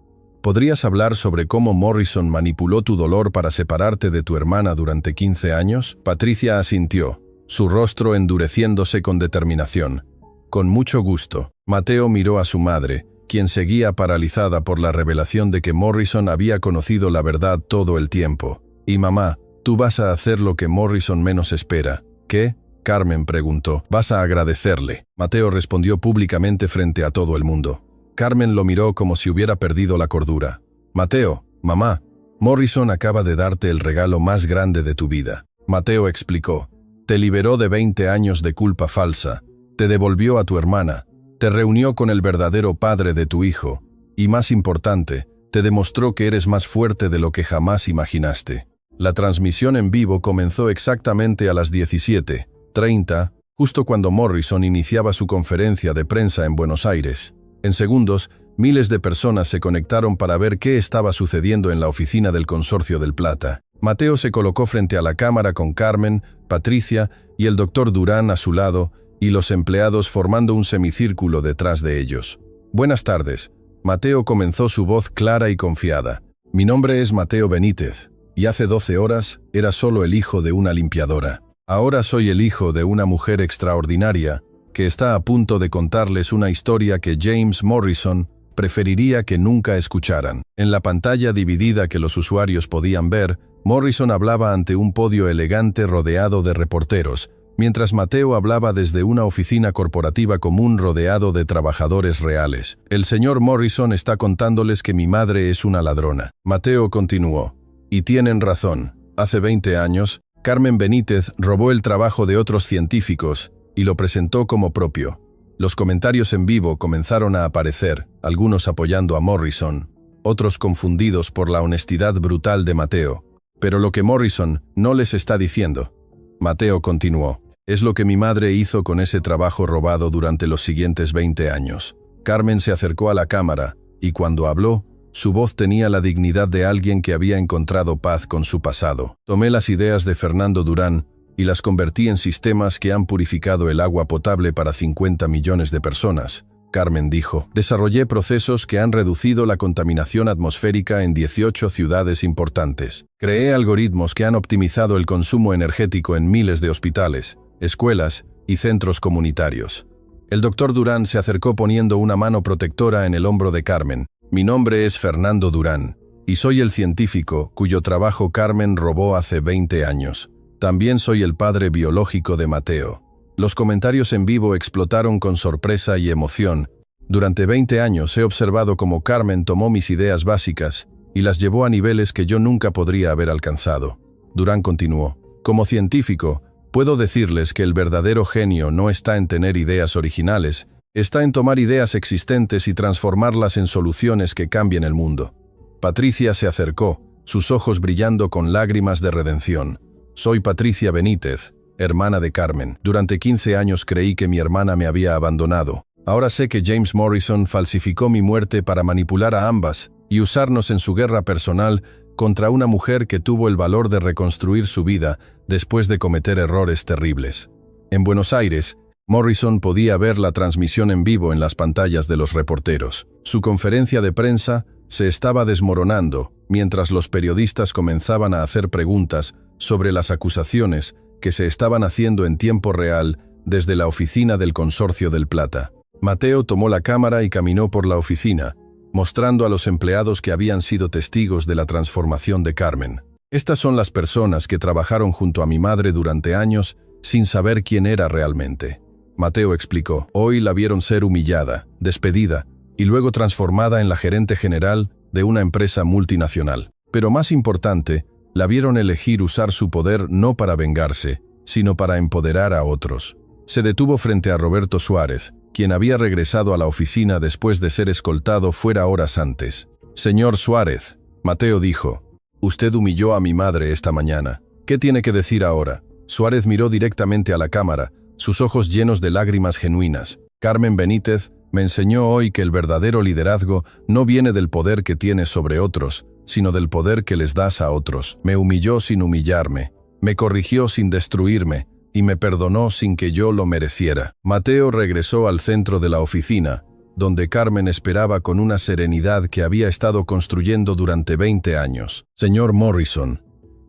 ¿Podrías hablar sobre cómo Morrison manipuló tu dolor para separarte de tu hermana durante 15 años? Patricia asintió, su rostro endureciéndose con determinación. Con mucho gusto. Mateo miró a su madre, quien seguía paralizada por la revelación de que Morrison había conocido la verdad todo el tiempo. Y mamá, tú vas a hacer lo que Morrison menos espera. ¿Qué? Carmen preguntó. Vas a agradecerle. Mateo respondió públicamente frente a todo el mundo. Carmen lo miró como si hubiera perdido la cordura. Mateo, mamá, Morrison acaba de darte el regalo más grande de tu vida. Mateo explicó. Te liberó de 20 años de culpa falsa. Te devolvió a tu hermana. Te reunió con el verdadero padre de tu hijo. Y más importante, te demostró que eres más fuerte de lo que jamás imaginaste. La transmisión en vivo comenzó exactamente a las 17:30, justo cuando Morrison iniciaba su conferencia de prensa en Buenos Aires. En segundos, miles de personas se conectaron para ver qué estaba sucediendo en la oficina del Consorcio del Plata. Mateo se colocó frente a la cámara con Carmen, Patricia y el doctor Durán a su lado, y los empleados formando un semicírculo detrás de ellos. Buenas tardes. Mateo comenzó su voz clara y confiada. Mi nombre es Mateo Benítez. Y hace 12 horas era solo el hijo de una limpiadora. Ahora soy el hijo de una mujer extraordinaria que está a punto de contarles una historia que James Morrison preferiría que nunca escucharan. En la pantalla dividida que los usuarios podían ver, Morrison hablaba ante un podio elegante rodeado de reporteros, mientras Mateo hablaba desde una oficina corporativa común rodeado de trabajadores reales. El señor Morrison está contándoles que mi madre es una ladrona. Mateo continuó. Y tienen razón. Hace 20 años, Carmen Benítez robó el trabajo de otros científicos y lo presentó como propio. Los comentarios en vivo comenzaron a aparecer, algunos apoyando a Morrison, otros confundidos por la honestidad brutal de Mateo. Pero lo que Morrison no les está diciendo. Mateo continuó. Es lo que mi madre hizo con ese trabajo robado durante los siguientes 20 años. Carmen se acercó a la cámara, y cuando habló, su voz tenía la dignidad de alguien que había encontrado paz con su pasado. Tomé las ideas de Fernando Durán y las convertí en sistemas que han purificado el agua potable para 50 millones de personas. Carmen dijo, desarrollé procesos que han reducido la contaminación atmosférica en 18 ciudades importantes. Creé algoritmos que han optimizado el consumo energético en miles de hospitales, escuelas y centros comunitarios. El doctor Durán se acercó poniendo una mano protectora en el hombro de Carmen. Mi nombre es Fernando Durán, y soy el científico cuyo trabajo Carmen robó hace 20 años. También soy el padre biológico de Mateo. Los comentarios en vivo explotaron con sorpresa y emoción. Durante 20 años he observado cómo Carmen tomó mis ideas básicas y las llevó a niveles que yo nunca podría haber alcanzado. Durán continuó, como científico, puedo decirles que el verdadero genio no está en tener ideas originales, está en tomar ideas existentes y transformarlas en soluciones que cambien el mundo. Patricia se acercó, sus ojos brillando con lágrimas de redención. Soy Patricia Benítez, hermana de Carmen. Durante 15 años creí que mi hermana me había abandonado. Ahora sé que James Morrison falsificó mi muerte para manipular a ambas y usarnos en su guerra personal contra una mujer que tuvo el valor de reconstruir su vida después de cometer errores terribles. En Buenos Aires, Morrison podía ver la transmisión en vivo en las pantallas de los reporteros. Su conferencia de prensa se estaba desmoronando mientras los periodistas comenzaban a hacer preguntas sobre las acusaciones que se estaban haciendo en tiempo real desde la oficina del Consorcio del Plata. Mateo tomó la cámara y caminó por la oficina, mostrando a los empleados que habían sido testigos de la transformación de Carmen. Estas son las personas que trabajaron junto a mi madre durante años sin saber quién era realmente. Mateo explicó, hoy la vieron ser humillada, despedida y luego transformada en la gerente general de una empresa multinacional. Pero más importante, la vieron elegir usar su poder no para vengarse, sino para empoderar a otros. Se detuvo frente a Roberto Suárez, quien había regresado a la oficina después de ser escoltado fuera horas antes. Señor Suárez, Mateo dijo, usted humilló a mi madre esta mañana. ¿Qué tiene que decir ahora? Suárez miró directamente a la cámara, sus ojos llenos de lágrimas genuinas. Carmen Benítez me enseñó hoy que el verdadero liderazgo no viene del poder que tienes sobre otros, sino del poder que les das a otros. Me humilló sin humillarme, me corrigió sin destruirme, y me perdonó sin que yo lo mereciera. Mateo regresó al centro de la oficina, donde Carmen esperaba con una serenidad que había estado construyendo durante 20 años. Señor Morrison.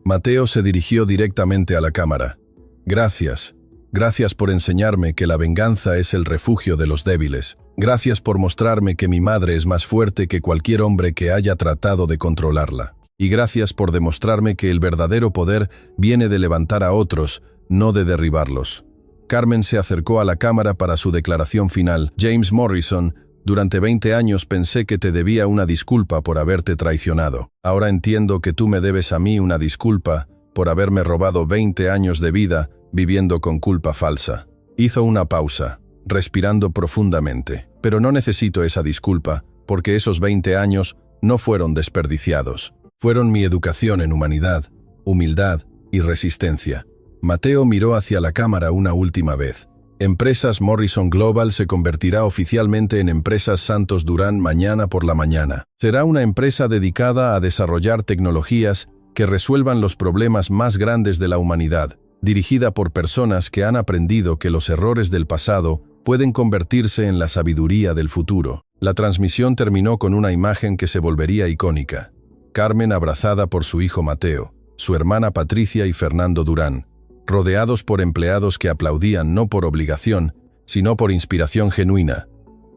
Mateo se dirigió directamente a la cámara. Gracias. Gracias por enseñarme que la venganza es el refugio de los débiles. Gracias por mostrarme que mi madre es más fuerte que cualquier hombre que haya tratado de controlarla. Y gracias por demostrarme que el verdadero poder viene de levantar a otros, no de derribarlos. Carmen se acercó a la cámara para su declaración final. James Morrison, durante 20 años pensé que te debía una disculpa por haberte traicionado. Ahora entiendo que tú me debes a mí una disculpa por haberme robado 20 años de vida viviendo con culpa falsa. Hizo una pausa, respirando profundamente. Pero no necesito esa disculpa, porque esos 20 años no fueron desperdiciados. Fueron mi educación en humanidad, humildad y resistencia. Mateo miró hacia la cámara una última vez. Empresas Morrison Global se convertirá oficialmente en Empresas Santos Durán mañana por la mañana. Será una empresa dedicada a desarrollar tecnologías que resuelvan los problemas más grandes de la humanidad, dirigida por personas que han aprendido que los errores del pasado pueden convertirse en la sabiduría del futuro. La transmisión terminó con una imagen que se volvería icónica. Carmen abrazada por su hijo Mateo, su hermana Patricia y Fernando Durán, rodeados por empleados que aplaudían no por obligación, sino por inspiración genuina.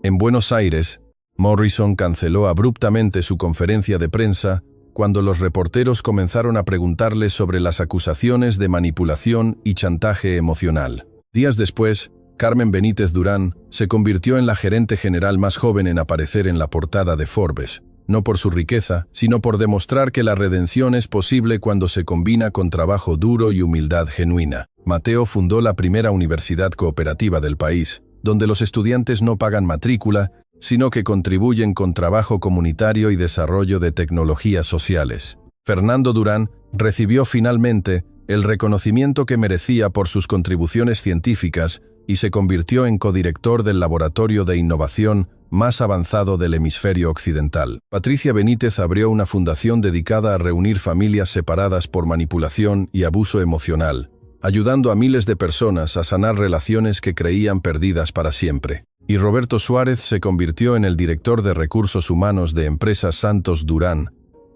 En Buenos Aires, Morrison canceló abruptamente su conferencia de prensa cuando los reporteros comenzaron a preguntarle sobre las acusaciones de manipulación y chantaje emocional. Días después, Carmen Benítez Durán se convirtió en la gerente general más joven en aparecer en la portada de Forbes, no por su riqueza, sino por demostrar que la redención es posible cuando se combina con trabajo duro y humildad genuina. Mateo fundó la primera universidad cooperativa del país, donde los estudiantes no pagan matrícula, sino que contribuyen con trabajo comunitario y desarrollo de tecnologías sociales. Fernando Durán recibió finalmente el reconocimiento que merecía por sus contribuciones científicas y se convirtió en codirector del laboratorio de innovación más avanzado del hemisferio occidental. Patricia Benítez abrió una fundación dedicada a reunir familias separadas por manipulación y abuso emocional, ayudando a miles de personas a sanar relaciones que creían perdidas para siempre. Y Roberto Suárez se convirtió en el director de recursos humanos de Empresas Santos Durán,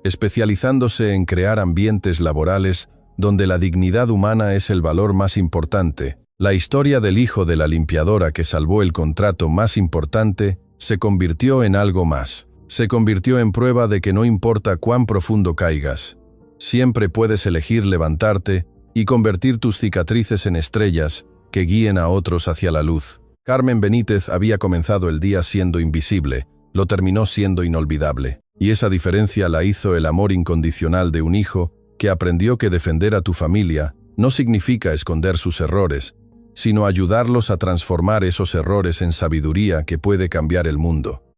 especializándose en crear ambientes laborales donde la dignidad humana es el valor más importante. La historia del hijo de la limpiadora que salvó el contrato más importante se convirtió en algo más. Se convirtió en prueba de que no importa cuán profundo caigas, siempre puedes elegir levantarte y convertir tus cicatrices en estrellas que guíen a otros hacia la luz. Carmen Benítez había comenzado el día siendo invisible, lo terminó siendo inolvidable. Y esa diferencia la hizo el amor incondicional de un hijo que aprendió que defender a tu familia no significa esconder sus errores, sino ayudarlos a transformar esos errores en sabiduría que puede cambiar el mundo.